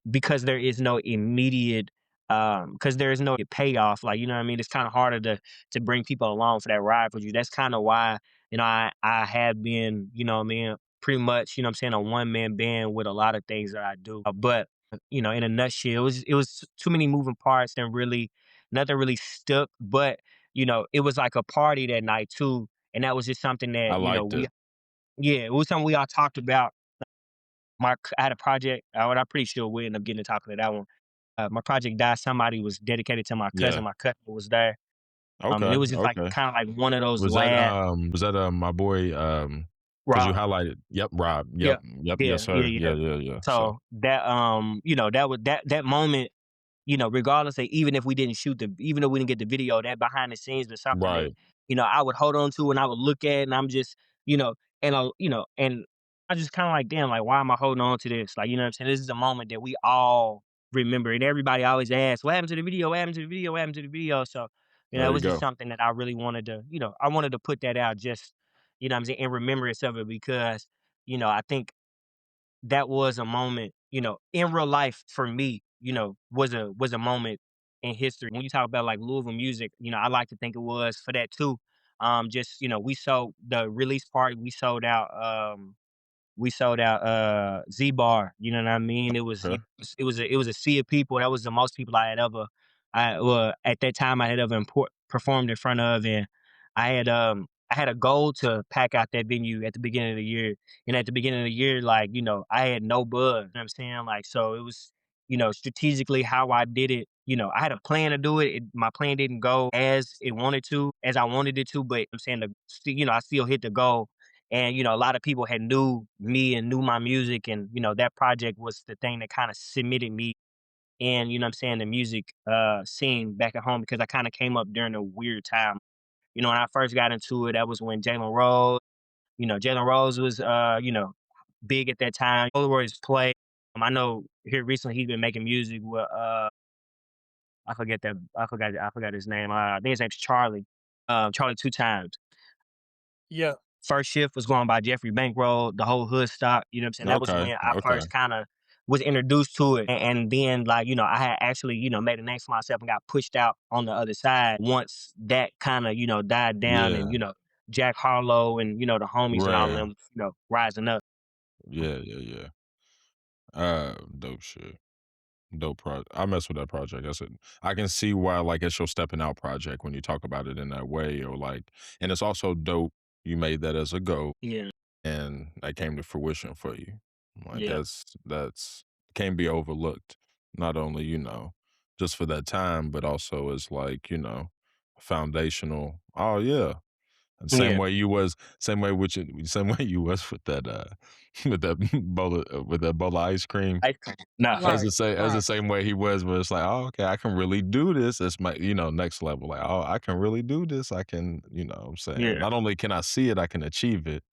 F: Because there is no immediate because there is no payoff, like, you know what I mean? It's kind of harder to bring people along for that ride with you. That's kind of why, I have been, what I mean, pretty much, what I'm saying, a one man band with a lot of things that I do. But in a nutshell, it was too many moving parts and really nothing really stuck. But it was like a party that night too, and that was just something
D: I
F: that
D: liked
F: we
D: it.
F: yeah, it was something we all talked about. I had a project, and I'm pretty sure we ended up getting to talking to that one. My project died. Somebody was dedicated to my cousin.
D: Yeah.
F: My cousin was there. And
D: Okay,
F: it was just like
D: okay.
F: kind of like one of those
D: Was that, my boy, because you
F: Rob.
D: highlighted yep, Rob.
F: Yeah,
D: Yep, yep,
F: yeah,
D: yes,
F: yeah,
D: sir. Yeah,
F: yeah.
D: yeah, yeah. So
F: So that that was that moment. Regardless of even if we didn't shoot even though we didn't get the video, that behind the scenes was something that
D: right.
F: I would hold on to and I would look at, and I'm just and I just kind of like, damn, like why am I holding on to this? Like, you know what I'm saying? This is a moment that we all remember, and everybody always asks, "What happened to the video? What happened to the video? What happened to the video?" So,
D: There
F: it
D: you
F: was just
D: go.
F: something that I really wanted to, I wanted to put that out, just what I'm saying, in remembrance of it, because I think that was a moment, in real life for me, was a moment in history. When you talk about like Louisville music, I like to think it was for that too. Just we sold the release party, we sold out Z Bar, you know what I mean?
D: Okay.
F: It was a sea of people. That was the most people at that time I had ever performed in front of, and I had a goal to pack out that venue at the beginning of the year. And at the beginning of the year, like, I had no buzz. You know what I'm saying? Like, so it was, strategically how I did it. I had a plan to do it. My plan didn't go as I wanted it to, but I'm saying I still hit the goal. And a lot of people had knew me and knew my music, and that project was the thing that kind of cemented me in, what I'm saying, the music scene back at home, because I kind of came up during a weird time. When I first got into it, that was when Jalen Rose was big at that time. Polaroids play. I know here recently he's been making music with I forgot his name. I think his name's Charlie. Charlie Two Times.
E: Yeah.
F: First Shift was going by Jeffrey Bankroll, the whole hood stock, you know what I'm saying? That was
D: Okay,
F: when I
D: okay.
F: first kinda was introduced to it, and then like I had actually made a name for myself and got pushed out on the other side once that kind of died down, and
D: Yeah.
F: Jack Harlow and the homies and all of
D: Right.
F: them rising up.
D: Yeah, yeah, yeah. Dope shit. Dope project. I mess with that project. That's it. I can see why like it's your stepping out project when you talk about it in that way, or like, and it's also dope you made that as a go
F: Yeah,
D: and that came to fruition for you. Like
F: yeah,
D: that's can't be overlooked. Not only, just for that time, but also as like, foundational. Oh yeah. And
F: yeah.
D: same way with same way you was with that with that bowl of ice cream.
F: Nah,
D: As
E: Right,
D: the same as the
E: right.
D: same way he was, but it's like, oh, okay, I can really do this. It's my, next level. Like, oh, I can really do this. I can, what I'm saying.
F: yeah,
D: Not only can I see it, I can achieve it.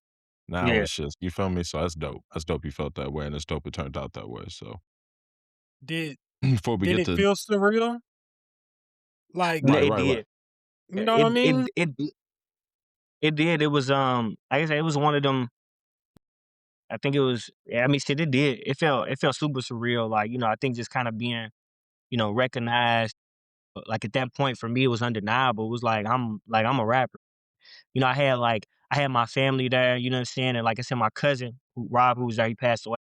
D: Now
F: yeah.
D: it's just, you feel me? So that's dope. That's dope you felt that way, and it's dope it turned out that way. So
E: Did
D: before we
E: did
D: get
E: it
D: to
E: feel surreal? Like,
F: No,
D: right,
F: it
D: right, right.
F: did.
E: you know what I
F: It it
E: mean?
F: it it it did. It was like I said, it was one of them. I think it was. Yeah, I mean, shit. It did. It felt super surreal. Like I think just kind of being recognized. Like at that point for me, it was undeniable. It was like I'm a rapper. I had my family there. You know what I'm saying? And like I said, my cousin Rob, who was there, he passed away.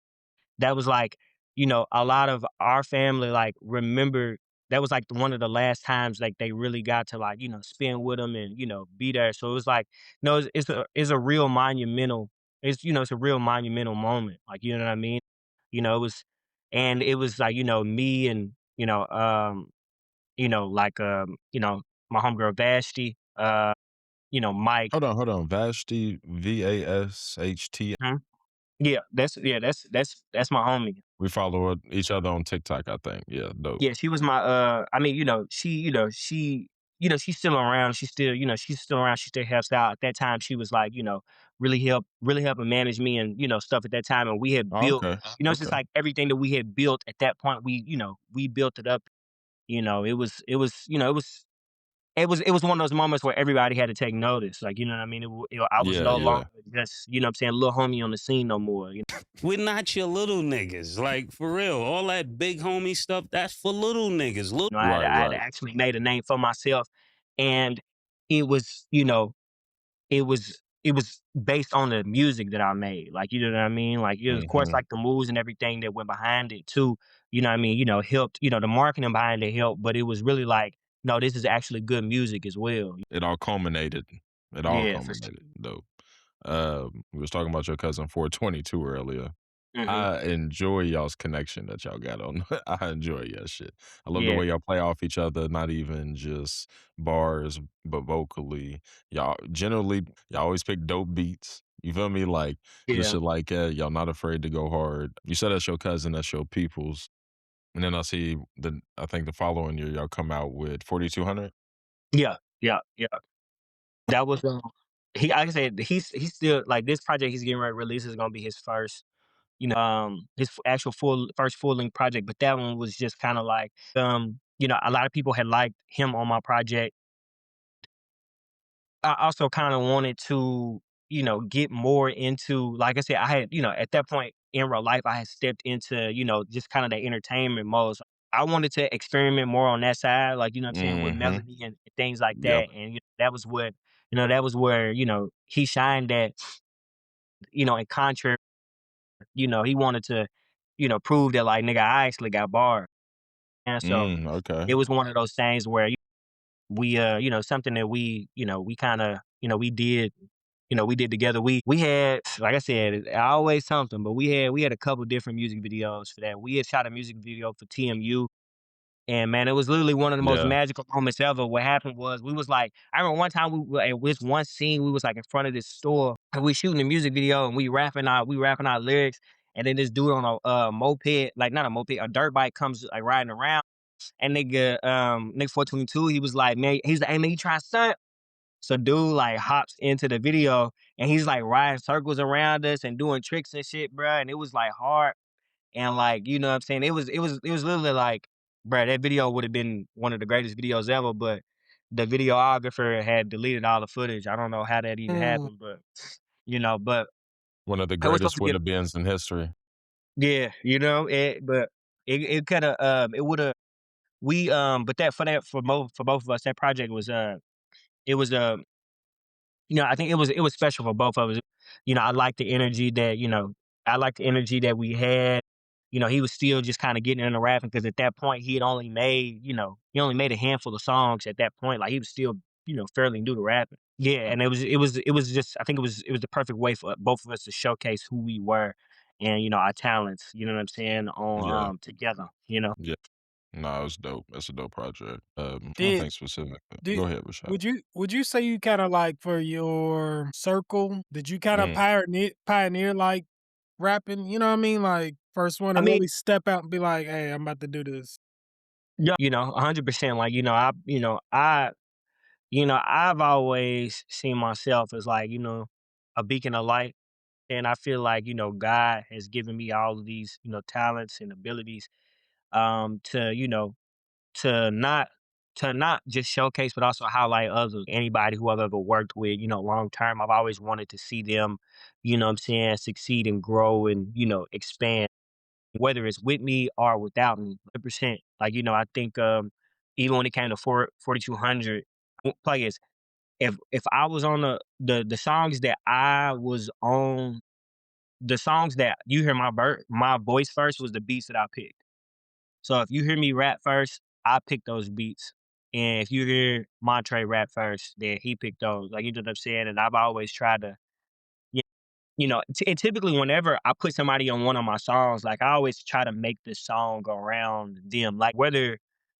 F: That was like, a lot of our family like remember that was like one of the last times like they really got to like, spend with them and, be there. So it was like, no, it's a real monumental, it's a real monumental moment. Like, you know what I mean? It was, and it was like, me and, like, my homegirl Vashti, Mike.
D: Hold on. Vashti, VASHT.
F: Mhm. Yeah, that's my homie.
D: We follow each other on TikTok, I think. Yeah, dope.
F: Yeah, she was my I mean, she's still around. She's still around. She still helps out. At that time she was like, really helping manage me and, stuff at that time. And we had
D: Oh,
F: built,
D: okay.
F: it's just
D: Okay.
F: like everything that we had built at that point, we built it up. It was one of those moments where everybody had to take notice. Like, you know what I mean? I was
D: Yeah,
F: no
D: yeah.
F: longer just, what I'm saying, little homie on the scene no more.
B: We're not your little niggas. Like, for real. All that big homie stuff, that's for little niggas. Little
D: Right,
F: I had
D: right.
F: actually made a name for myself, and it was, it was based on the music that I made. Like, you know what I mean? Like, of course,
D: Mhm.
F: like the moves and everything that went behind it too. You know what I mean? Helped. The marketing behind it helped, but it was really like, no, this is actually good music as well.
D: It all culminated. It all
F: Yeah, for sure.
D: culminated. Dope. We was talking about your cousin 422 earlier.
F: Hmm.
D: I enjoy y'all's connection that y'all got on. I enjoy your shit. I love the
F: Yeah,
D: way y'all play off each other, not even just bars, but vocally. Y'all always pick dope beats. You feel me? Like just
F: yeah,
D: shit like that. Y'all not afraid to go hard. You said that's your cousin, that's your people's. And then I think the following year y'all come out with 4200.
F: yeah, yeah, yeah. That was he. Like I said, he's still like this project he's getting ready to release is gonna be his first. His actual first full length project. But that one was just kind of like, a lot of people had liked him on my project. I also kind of wanted to, get more into, like I said, I had, at that point in real life, I had stepped into, just kind of the entertainment mode. So I wanted to experiment more on that side, like, what I'm saying, with
D: Mhm.
F: melody and things like
D: Yep.
F: that. And that was where, he shined at, in contrary, he wanted to, prove that like, nigga, I actually got bars. And so
D: Okay.
F: it was one of those things where we something that we kind of we did together. We had, like I said, I always something, but we had a couple different music videos for that. We had shot a music video for TMU. And man, it was literally one of the most
D: Yeah.
F: magical moments ever. What happened was we was like, I remember one time we were at this one scene, we was like in front of this store and we shooting a music video and we rapping our lyrics. And then this dude on a moped, like not a moped, a dirt bike comes like riding around. And nigga 422, he was like, man, he's like, hey man, you try to stunt? So dude like hops into the video and he's like riding circles around us and doing tricks and shit, bruh. And it was like hard. And like, you know what I'm saying? It was literally like, bruh, that video would have been one of the greatest videos ever, but the videographer had deleted all the footage. I don't know how that even
E: Mm.
F: happened, but but
D: One of the
F: I was supposed
D: greatest
F: to
D: would
F: get
D: have beens in history.
F: Yeah, but it kind of it would have but that for both of us that project was it was I think it was special for both of us. I like the energy that I like the energy that we had. He was still just kind of getting into rapping because at that point he had only made he only made a handful of songs at that point. Like he was still fairly new to rapping. Yeah, and it was just I think it was the perfect way for both of us to showcase who we were and our talents. You know what I'm saying on
D: Yeah,
F: together.
D: yeah. No, it's dope. It's a dope project. Trying to
E: Did
D: think specific.
E: did
D: Go ahead, Rashad.
E: would you say you kind of like for your circle? Did you kind of
D: Mm.
E: pioneer like rapping? You know what I mean? Like first one
F: I
E: to
F: mean,
E: really step out and be like, "Hey, I'm about to do this."
F: yeah, 100%. Like I've always seen myself as like, a beacon of light. And I feel like, God has given me all of these, talents and abilities to, to not to not just showcase but also highlight others. Anybody who I've ever worked with, long term, I've always wanted to see them, what I'm saying, succeed and grow and, expand, whether it's with me or without me, 100%. Like, I think even when it came to 4200 players, if I was on the songs that I was on, the songs that you hear my voice first was the beats that I picked. So if you hear me rap first, I pick those beats. And if you hear Montre rap first, then he picked those. Like you know what I'm saying? And I've always tried to, y- and typically whenever I put somebody on one of my songs, like I always try to make the song around them. Like whether,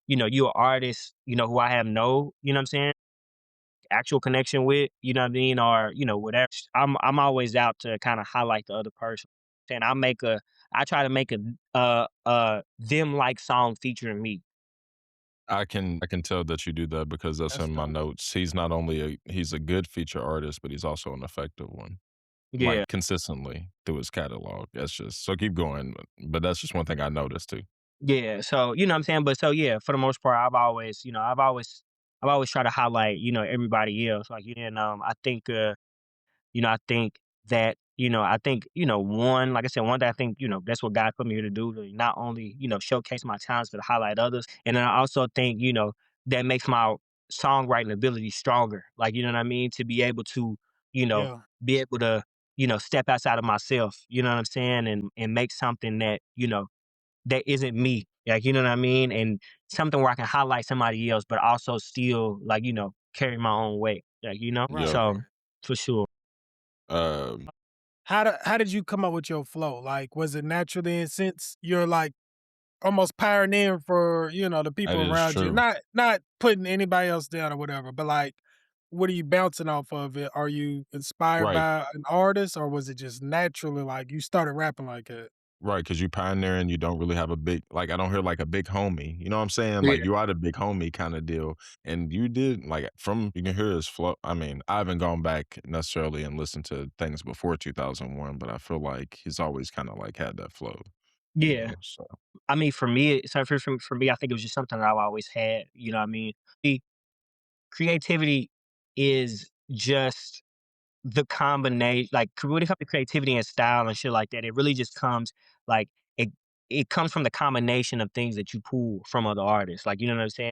F: you're an artist, who I have you know what I'm saying, actual connection with, you know what I mean, or whatever. I'm always out to kind of highlight the other person. And I try to make a them like song featuring me.
D: I can tell that you do that because that's
E: That's
D: in my
E: dope.
D: notes. He's a good feature artist, but he's also an effective one.
F: Yeah,
D: Like consistently through his catalog. That's just so keep going. But that's just one thing I noticed too.
F: yeah. So you know what I'm saying, but so yeah, for the most part, I've always tried to highlight everybody else. Like and I think that, one, like I said, one that I think, that's what God put me here to do, to not only, showcase my talents, but to highlight others. And then I also think, that makes my songwriting ability stronger. Like, you know what I mean? To be able to, you know,
E: Yeah.
F: be able to, step outside of myself, you know what I'm saying? And make something that, that isn't me. Like, you know what I mean? And something where I can highlight somebody else, but also still like, carry my own weight. Like,
E: Right,
D: Yep.
F: so
E: right.
F: for sure.
D: Um,
E: How did you come up with your flow? Like, was it naturally and since you're like almost pioneering for, the
D: that
E: people
D: is
E: around you?
D: true.
E: Not putting anybody else down or whatever, but like what are you bouncing off of it? Are you inspired
D: Right.
E: by an artist or was it just naturally like you started rapping like that?
D: Right, because you pioneering, you don't really have a big like, I don't hear, like, a big homie, you know what I'm saying?
F: Yeah.
D: Like, you are the big homie kinda deal, and you did, like, from you can hear his flow I mean, I haven't gone back necessarily and listened to things before 2001, but I feel like he's always kinda, like, had that flow,
F: Yeah.
D: so
F: I mean, for me, so for me, I think it was just something that I've always had. You know what I mean? The creativity is just the combination. Like when it comes to creativity and style and shit like that, it really just comes like it. It comes from the combination of things that you pull from other artists. Like you know what I'm saying?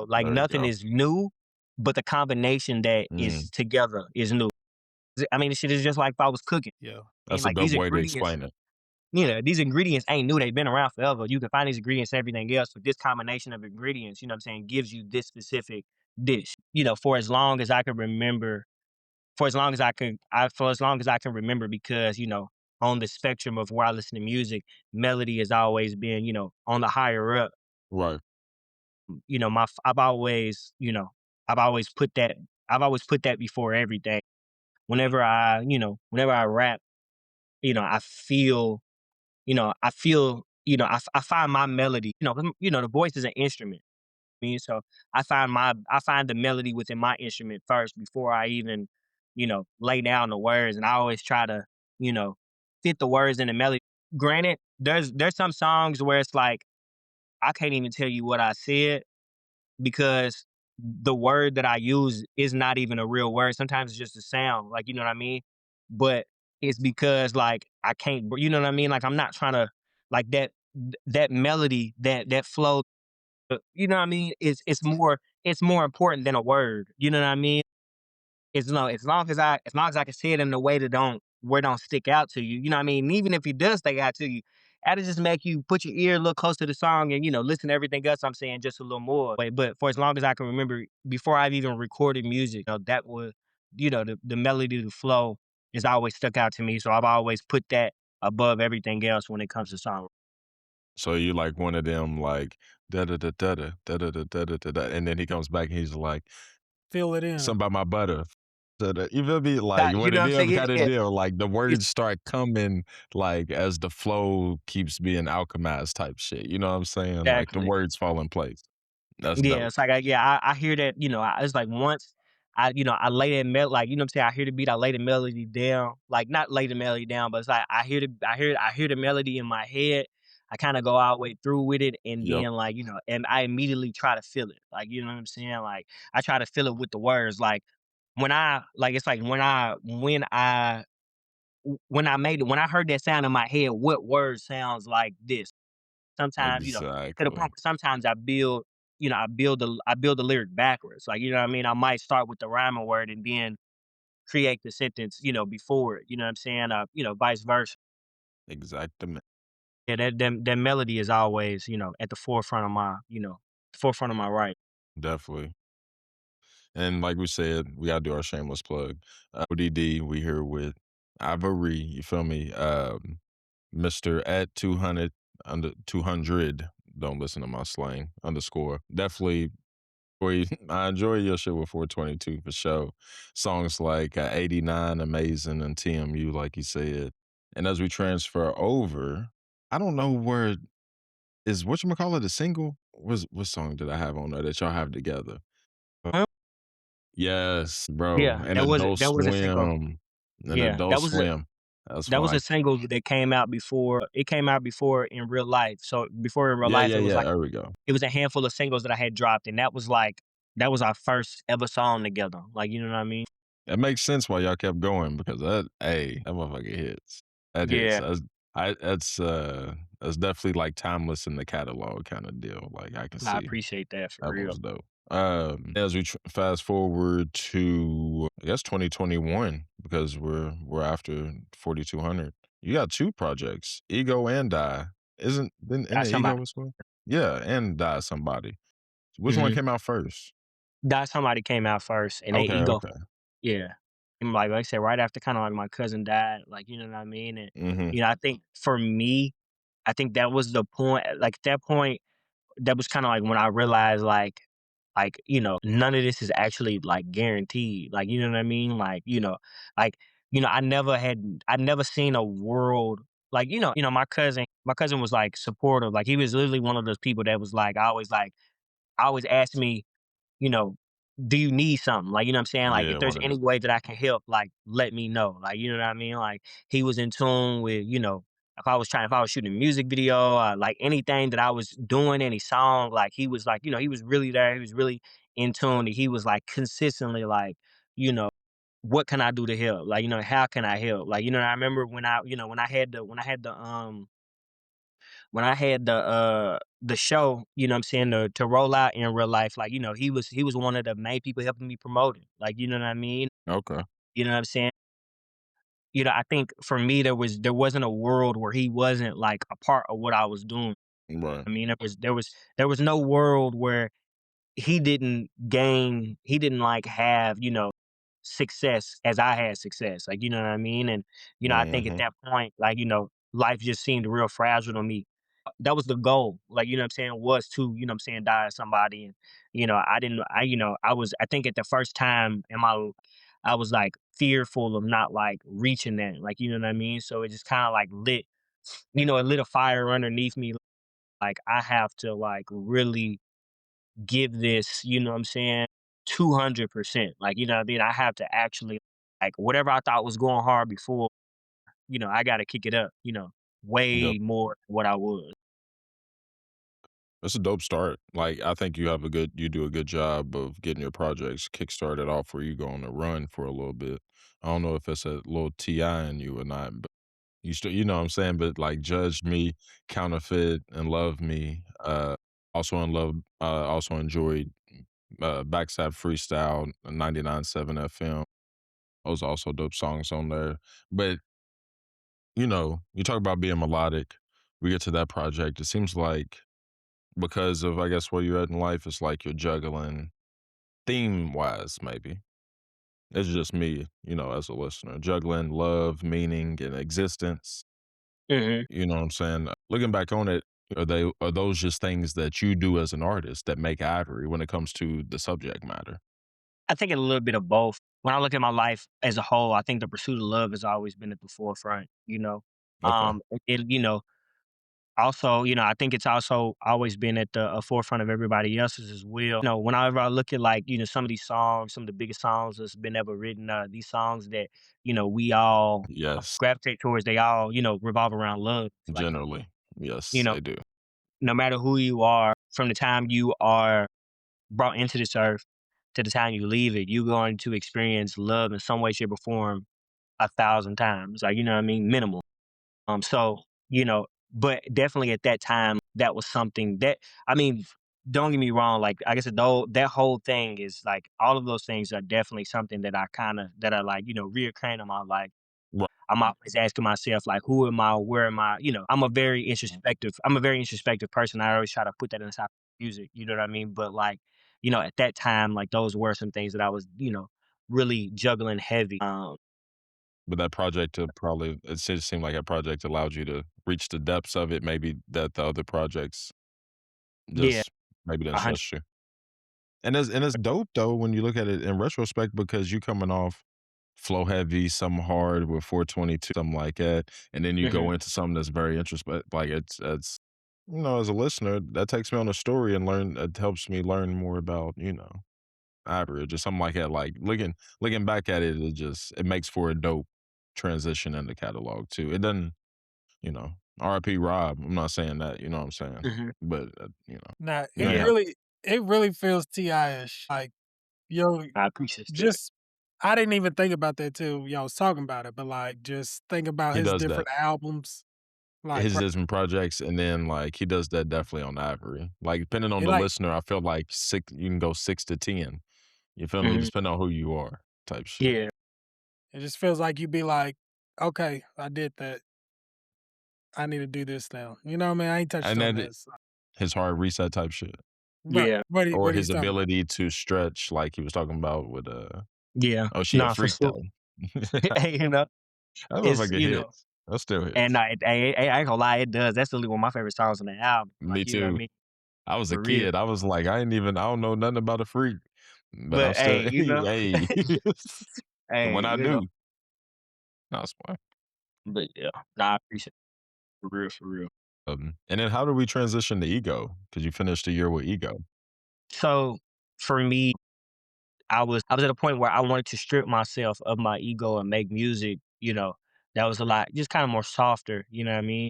F: Like
D: there you
F: nothing
D: go.
F: is new, but the combination that
D: Mm,
F: is together is new. I mean, the shit is just like if I was cooking.
E: Yeah.
F: And
D: that's a
F: like
D: good
F: these
D: way to
F: ingredients,
D: explain it.
F: these ingredients ain't new. They've been around forever. You can find these ingredients, everything else, but this combination of ingredients, what I'm saying, gives you this specific dish. For as long as I can remember, for as long as I can remember, because on the spectrum of where I listen to music, melody has always been, on the higher up.
D: Right,
F: My I've always, I've always put that, I've always put that before everything. Whenever I rap, I feel I find my melody, 'cause, the voice is an instrument. So I find the melody within my instrument first before I even, lay down the words. And I always try to, you know, fit the words in the melody. Granted, there's some songs where it's like I can't even tell you what I said because the word that I use is not even a real word. Sometimes it's just a sound, like you know what I mean? But is because like I can't, you know what I mean? Like I'm not trying to like that melody, that flow, you know what I mean? It's more important than a word. You know what I mean? It's no, as long as I can say it in a way that don't stick out to you. You know what I mean? Even if it does stick out to you, that'll just make you put your ear a little close to the song and listen to everything else I'm saying just a little more. But for as long as I can remember, before I've even recorded music, that was the melody, the flow has always stuck out to me. So I've always put that above everything else when it comes to song.
D: So you like one of them like da da da da da da da da da da da da, and then he comes back and he's like,
E: Fill it in.
D: "Something about my butter." Da da. You feel me? Like
F: That,
D: one of
F: what I'm
D: them
F: saying?
D: kind of
F: Yeah.
D: deal. Like the
F: It's,
D: words start coming like as the flow keeps being alchemized type shit. You know what I'm saying? Like the
F: exactly.
D: words fall in place. That's
F: Yeah,
D: dope.
F: it's like I hear that, it's like once I lay that like, what I'm saying, I hear the beat, I lay the melody down. Like not lay the melody down, but it's like I hear the melody in my head. I kind of go all the way through with it and
D: Yep.
F: then like, and I immediately try to feel it. Like, you know what I'm saying? Like I try to feel it with the words. Like it's like when I heard that sound in my head, what word sounds like this? Sometimes, to the
D: Exactly.
F: point sometimes I build the lyric backwards. Like, you know what I mean? I might start with the rhyming word and then create the sentence, before it. You know what I'm saying? Vice versa.
D: Exactamente.
F: Yeah, that melody is always, at the forefront of my right.
D: Definitely. And like we said, we gotta do our shameless plug. ODD, we here with IVRY, you feel me? Mr. at 200 under 200. Don't listen to my slang. Underscore. Definitely I enjoy your shit with 422 for sure. Songs like 89, Amazing, and TMU, like you said. And as we transfer over, I don't know where is whatchamacallit a single? What song did I have on there that y'all have together?
F: Huh?
D: Yes, bro.
F: Yeah,
D: And Adult
F: that was a single.
D: Swim. And
F: Yeah,
D: Adult Swim. That's
F: that was
D: fine.
F: a single that came out before. It came out before in real life. So before in real
D: Yeah,
F: life,
D: yeah,
F: it was
D: yeah.
F: like
D: There we go.
F: it was a handful of singles that I had dropped, and that was our first ever song together. Like, you know what I mean?
D: It makes sense why y'all kept going because that motherfucker hits. That hits.
F: Yeah,
D: I that's definitely like timeless in the catalog kind of deal. Like I can
F: I
D: see
F: appreciate that for
D: that
F: real.
D: was dope. As we fast forward to I guess 2021 because we're after 4200. You got two projects, Ego and Die. Isn't in
F: Die
D: the Ego
F: Somebody.
D: as well? Yeah, and Die Somebody. Which one
F: Mhm.
D: came out first?
F: Die Somebody came out first, and then
D: Okay,
F: Ego.
D: okay.
F: Yeah. And like I said, right after kinda like my cousin died, like, you know what I mean? And,
D: Mm-hmm.
F: I think for me, I think that was the point, like, at that point, that was kinda like when I realized, none of this is actually, like, guaranteed, like, you know what I mean? Like, I never seen a world like, my cousin was, like, supportive, like, he was literally one of those people that was, always asked me, you know, do you need something? Like, you know what I'm saying? Like,
D: Yeah,
F: if there's
D: one of
F: any way that I can help, like, let me know. Like, you know what I mean? Like, he was in tune with, if I was shooting a music video, like anything that I was doing, any song, like, he was like, he was really there. He was really in tune. And he was like consistently like, you know, what can I do to help? Like, how can I help? Like, I remember when I had the show, you know what I'm saying, to roll out in real life, like, he was one of the main people helping me promote it. Like, you know what I mean?
D: Okay.
F: You know what I'm saying? I think for me there wasn't a world where he wasn't like a part of what I was doing.
D: Right.
F: I mean, there was no world where he didn't like have, success as I had success. Like, you know what I mean? And, I think at
D: Mhm.
F: that point, like, life just seemed real fragile to me. That was the goal. Like, you know what I'm saying, was to, you know what I'm saying, die as somebody. And, I didn't I think at the first time in my I was like fearful of not like reaching that. Like, you know what I mean? So it just kind of like it lit a fire underneath me. Like I have to like really give this, you know what I'm saying, 200%. Like, you know what I mean? I have to actually, like, whatever I thought was going hard before, I got to kick it up,
D: Yep.
F: way more than what I was.
D: That's a dope start. Like, I think you do a good job of getting your projects kickstarted off where you go on a run for a little bit. I don't know if it's a little TI in you or not, but you know what I'm saying? But like Judge Me, Counterfeit, and Love Me, also enjoyed Backside Freestyle, 99.7 FM. Those are also dope songs on there. But, you talk about being melodic. We get to that project. It seems like because of, I guess, where you're at in life, it's like you're juggling theme wise, maybe. It's just me, as a listener, juggling love, meaning, and existence.
F: Hmm.
D: You know what I'm saying? Looking back on it, are those just things that you do as an artist that make Ivory when it comes to the subject matter?
F: I think a little bit of both. When I look at my life as a whole, I think the pursuit of love has always been at the forefront.
D: Okay.
F: It also, I think it's also always been at the forefront of everybody else's as well. Whenever I look at like, some of these songs, some of the biggest songs that's been ever written, these songs that, we all
D: Yes.
F: gravitate towards, they all, revolve around love. Like,
D: Generally.
F: you
D: Yes,
F: know,
D: they do.
F: no matter who you are, from the time you are brought into this earth to the time you leave it, you're going to experience love in some way, shape, or form 1,000 times. Like, you know what I mean? Minimal. So, but definitely at that time, that was something that, I mean, don't get me wrong. Like, I guess though that whole thing is like all of those things are definitely something that that are like, reoccurring in my life.
D: Right.
F: I'm always asking myself, like, who am I? Where am I? I'm a very introspective person. I always try to put that inside music. You know what I mean? But like, at that time, like those were some things that I was, really juggling heavy.
D: But that project it just seemed like a project allowed you to reach the depths of it, maybe that the other projects
F: Yeah,
D: just maybe didn't
F: 100.
D: stretch you. And it's dope though when you look at it in retrospect because you coming off flow heavy, something hard with 422, something like that, and then you
F: Hmm.
D: go into something that's very interesting. Like it's as a listener, that takes me on a story and it helps me learn more about Ivory or just something like that. Like looking back at it, it makes for a dope transition in the catalog too. It doesn't, R.I.P. Rob. I'm not saying that, you know what I'm saying,
F: Hmm.
D: but
E: Nah,
D: you know,
F: Yeah,
E: it really feels Ti-ish. Like, yo,
F: I appreciate that.
E: just I didn't even think about that till y'all was talking about it, but like just think about
D: he
E: his
D: does that.
E: different albums. Like,
D: His different projects, and then like he does that definitely on Ivory. Like depending on
E: it
D: the
E: like
D: listener, I feel like you can go 6 to 10. You feel me?
F: Hmm.
D: Just depending on who you are, type shit.
F: Yeah,
E: it just feels like you'd be like, okay, I did that. I need to do this now. You know what I mean? I ain't touched
D: And
E: on
D: then
E: this.
D: his hard reset type shit,
E: Right.
F: yeah,
D: or
E: What
D: his
E: he's talking about.
D: ability to stretch, like he was talking about with
F: yeah.
D: oh she a
F: Nah, for
D: freak
F: sure.
D: though.
F: Hey,
D: That
F: it's
D: motherfucker hits. That still
F: and
D: hits.
F: I ain't gonna lie, it does. That's literally one of my favorite songs on the album. Like,
D: Me
F: you know what I
D: too.
F: mean?
D: I was a
F: For real.
D: kid. I was like, I don't know nothing about a freak, but I'm
F: But
D: still,
F: hey,
D: hey.
F: hey,
D: When I knew, I was fine.
F: but yeah, nah, I appreciate it. For real, for real.
D: And then how do we transition to ego? Because you finished the year with ego.
F: So for me, I was at a point where I wanted to strip myself of my ego and make music, that was a lot just kind of more softer, you know what I mean?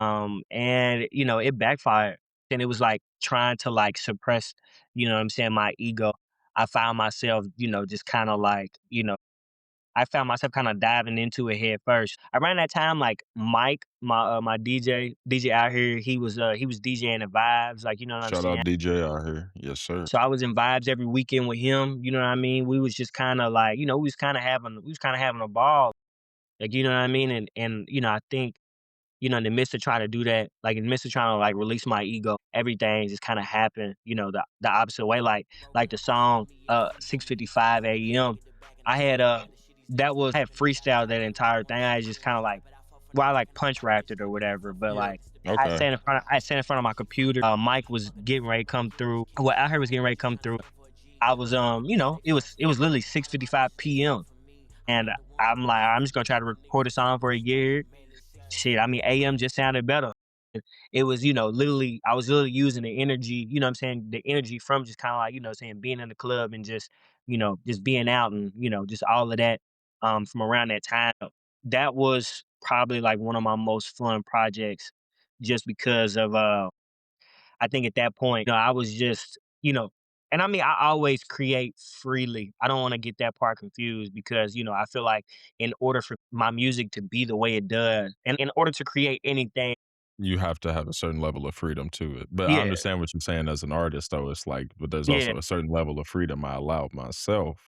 F: And it backfired. And it was like trying to like suppress, what I'm saying, my ego. I found myself, just kind of like, I found myself kind of diving into it head first. Around that time, like Mike, my DJ out here, he was DJing the vibes, like, you know what I'm
D: Shout
F: saying?
D: out DJ out here. Yes, sir.
F: So I was in vibes every weekend with him, you know what I mean? We was just kind of like, we was kind of having a ball. Like, you know what I mean? And I think, in the midst of trying to do that, like in the midst of trying to like release my ego, everything just kind of happened, the opposite way. Like the song 6:55 AM. I had I had freestyle that entire thing. I just kind of like I like punch rapped it or whatever, but
E: Yeah.
F: like
D: Okay.
F: I sat in front of my computer. Mike was getting ready to come through. What I heard was getting ready to come through. I was it was literally 6:55 PM. And I'm like, I'm just gonna try to record a song for a year. Shit, I mean, AM just sounded better. It was, literally, I was literally using the energy, you know what I'm saying? The energy from just kind of like, saying being in the club and just being out and, just all of that from around that time. That was probably like one of my most fun projects just because of I think at that point, I was just, and I mean, I always create freely. I don't want to get that part confused because, I feel like in order for my music to be the way it does, and in order to create anything,
D: You have to have a certain level of freedom to it. But I
F: yeah,
D: understand what you're saying as an artist, though. It's like, but there's
F: yeah,
D: also a certain level of freedom I allow myself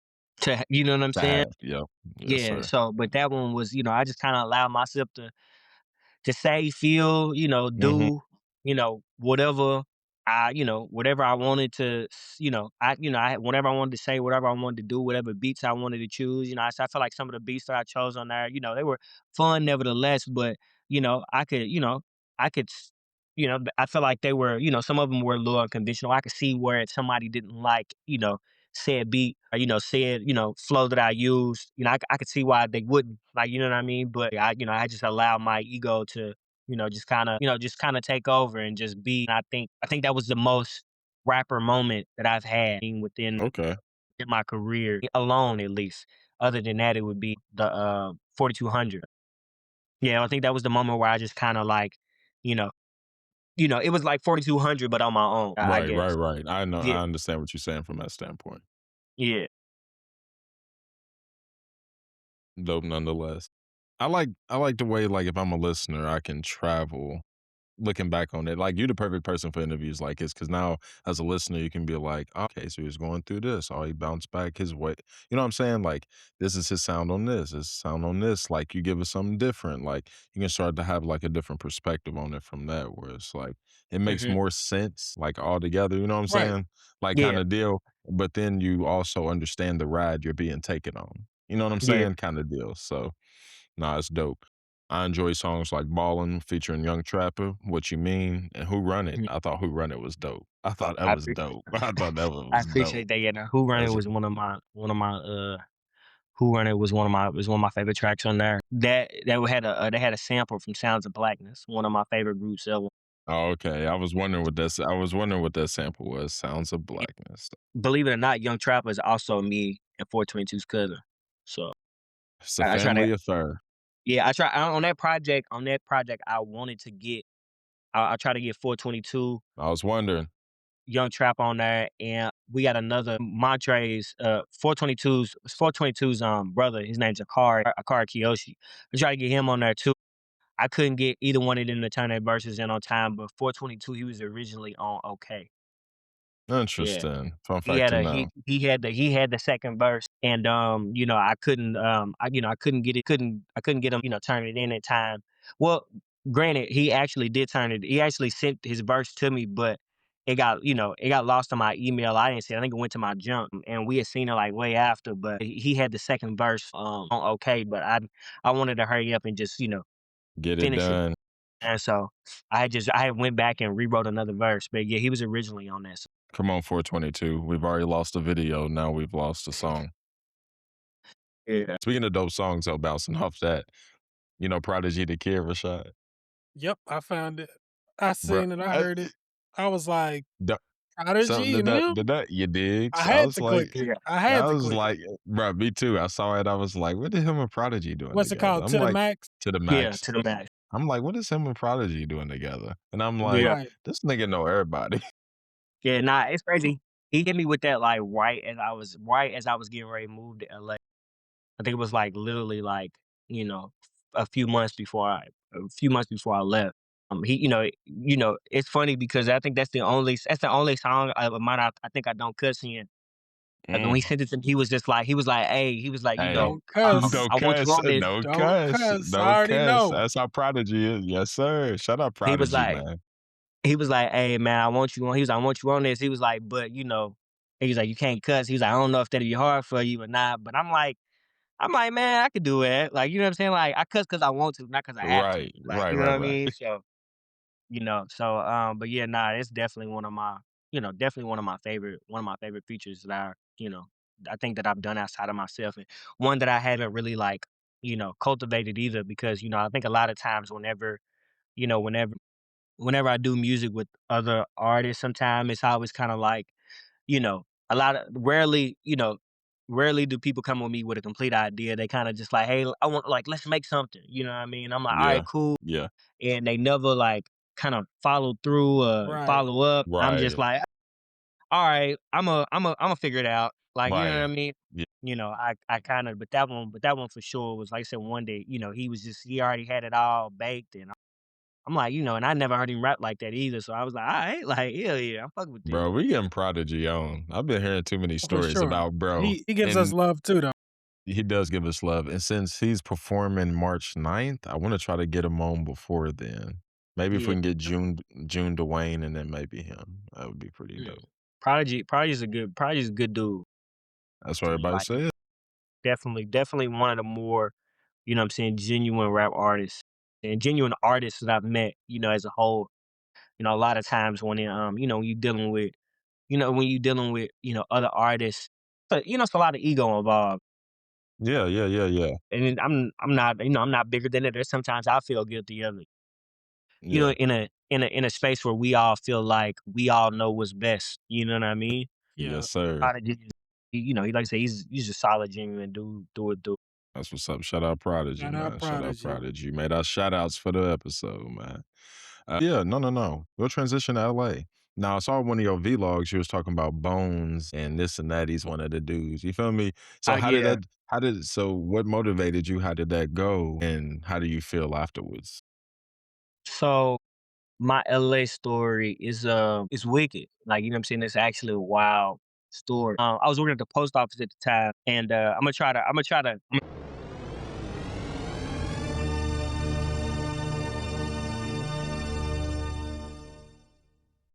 F: you know what I'm
D: to
F: saying?
D: have. Yep. Yes,
F: Yeah.
D: sir.
F: So, but that one was, I just kind of allowed myself to say, feel,
D: Hmm.
F: do, whatever whatever I wanted to, whatever I wanted to say, whatever I wanted to do, whatever beats I wanted to choose. I feel like some of the beats that I chose on there, they were fun nevertheless, but, I could, I could, I feel like they were, some of them were a little unconventional. I could see where somebody didn't like, said beat or, said, flow that I used. I could see why they wouldn't, like, you know what I mean? But I just allowed my ego to, just kind of take over and just be. And I think that was the most rapper moment that I've had within
D: Okay.
F: in my career alone, at least. Other than that, it would be the 4200. Yeah, I think that was the moment where I just kind of like, you know, it was like 4200, but on my own, I
D: Right, right,
F: guess.
D: right. I know.
F: Yeah,
D: I understand what you're saying from that standpoint.
F: yeah,
D: Dope nonetheless. I like the way, like, if I'm a listener, I can travel looking back on it. Like, you're the perfect person for interviews like this because now as a listener, you can be like, okay, so he's going through this. Oh, he bounced back his way. You know what I'm saying? Like, this is his sound on this, his sound on this. Like, you give us something different. Like, you can start to have like a different perspective on it from that, where it's like it makes
F: hmm
D: more sense, like all together. You know what I'm
E: Right.
D: saying? Like, kind
F: yeah,
D: of deal. But then you also understand the ride you're being taken on. You know what I'm
F: yeah.
D: saying? Kind of deal. So, nah, it's dope. I enjoy songs like Ballin' featuring Young Trapper, What You Mean, and Who Run It.
F: Mhm.
D: I thought Who Run It was dope. I thought that
F: I
D: was
F: appre-
D: dope. I thought that one
F: I
D: was dope.
F: appreciate that. Yeah, now, Who Run It
D: That's
F: was Who Run It was one of my favorite tracks on there. That they had a sample from Sounds of Blackness, one of my favorite groups ever.
D: oh, okay. I was wondering what that sample was. Sounds of
F: Yeah.
D: Blackness.
F: Believe it or not, Young Trapper is also me and 422's cousin. So
D: It's a
F: I try to,
D: family affair.
F: yeah, I try on that project. On that project, I wanted to get. I try to get 422
D: I was wondering.
F: Young Trap on there, and we got another Montrez, 422's brother. His name's Akari Kiyoshi. I try to get him on there too. I couldn't get either one of them to turn their verses in on time, but 422 he was originally on OK. Yeah.
D: Interesting. Fun
F: He
D: fact
F: had
D: to
F: a
D: know.
F: he had the second verse, and I couldn't get it, I couldn't get him, turn it in time. Well, granted, he actually did turn it. He actually sent his verse to me, but it got lost in my email. I didn't see it. I think it went to my junk, and we had seen it like way after. But he had the second verse on OK, but I wanted to hurry up and just
D: Get it
F: finish it,
D: done.
F: and so I had went back and rewrote another verse. But yeah, he was originally on that.
D: Come on, 422. We've already lost a video. Now we've lost a song.
F: Yeah.
D: Speaking of dope songs, though, bouncing off that, Prodigy the Kid, Rashad.
E: Yep, I found it. I
D: Bruh,
E: seen it. I heard it. I was like,
D: the something
E: Prodigy
D: did
E: and
D: that
E: him?
D: did that you
E: I
D: digs? I
E: had
D: was
E: to
D: like
E: click it.
F: Yeah.
E: I
D: I
E: had to
D: was
E: click it.
D: like, bro, me too. I saw it. I was like, what is him and Prodigy doing
E: What's it
D: together?
E: called?
D: I'm
E: To the
D: like,
E: max?
D: to the
F: Yeah,
D: max.
F: to the max.
D: I'm like, what is him and Prodigy doing together? And I'm like,
F: Yeah.
E: Right.
D: this nigga know everybody.
F: Yeah, nah, it's crazy. He hit me with that like right as I was getting ready to move to LA. I think it was like literally like, you know, a few months before I left. He it's funny because I think that's the only song of mine I think I don't cuss in. Like when he
D: Mm.
F: sent it to me, he was like, hey, he was like,
D: Hey,
E: Don't cuss.
F: I want you on this.
D: no
E: Don't
D: cuss,
E: cuss. I
D: no
E: already
D: cuss.
E: know.
D: That's how Prodigy is. Yes, sir. Shout out
F: He was
D: Prodigy,
F: like,
D: man.
F: "Hey man, I want you on." He was like, "I want you on this." He was like, "But he was like, you can't cuss." He was like, "I don't know if that'll be hard for you or not." But I'm like, man, I could do it. Like, you know what I'm saying? Like, I cuss because I want to, not because I have to.
D: Right,
F: Like,
D: right,
F: you know
D: right,
F: what I
D: right.
F: mean? So, but yeah, nah, it's definitely definitely one of my favorite features that I think that I've done outside of myself, and one that I haven't really like, cultivated either, because I think a lot of times you know, whenever whenever I do music with other artists, sometimes it's always kind of like, a lot of rarely do people come with me with a complete idea. They kind of just like, hey, I want, like, let's make something. You know what I mean? I'm like, all right,
D: Yeah,
F: cool.
D: yeah.
F: And they never like kind of follow through,
E: Right.
F: follow up. I'm just
D: Right.
F: like, all right, I'm a figure it out. Like, you know what I
D: Right.
F: mean?
D: Yeah.
F: You know, I kind of, but that one for sure was like I said, one day, you know, he already had it all baked, and I'm like, you know, and I never heard him rap like that either. So I was like, all right, like, hell yeah, I'm fucking with this.
D: Bro, we getting Prodigy on. I've been hearing too many
E: For
D: stories
E: sure.
D: about bro.
E: He gives us
D: And
E: love too, though.
D: he does give us love. And since he's performing March 9th, I want to try to get him on before then. Maybe if
F: Yeah.
D: we can get June Dwayne and then maybe him. That would be pretty
F: Mm.
D: dope.
F: Prodigy's a good dude.
D: That's what everybody
F: Like,
D: said.
F: definitely one of the more, you know what I'm saying, genuine rap artists and genuine artists that I've met, you know, as a whole. You know, a lot of times when you know, when you dealing with, you know, other artists, but you know, it's a lot of ego involved.
D: Yeah, yeah, yeah, yeah.
F: And then I'm not, you know, I'm not bigger than it. There's sometimes I feel guilty of it. You know,
D: Yeah.
F: in a space where we all feel like we all know what's best. You know what I mean?
E: Yeah.
D: Yes, sir.
F: Prodigy, you know, he like I say, he's a solid, genuine dude. Do it.
D: That's what's up. Shout out Prodigy,
E: Shout
D: man.
E: out
D: Shout out
E: Prodigy.
D: Prodigy. Made our shout outs for the episode, man. Yeah, no. We'll transition to LA. Now, I saw one of your vlogs. You was talking about Bones and this and that. He's one of the dudes. You feel me? So
F: Yeah.
D: so what motivated you? How did that go? And how do you feel afterwards?
F: So my LA story is wicked. Like, you know what I'm saying? It's actually a wild story. I was working at the post office at the time, and I'm gonna try to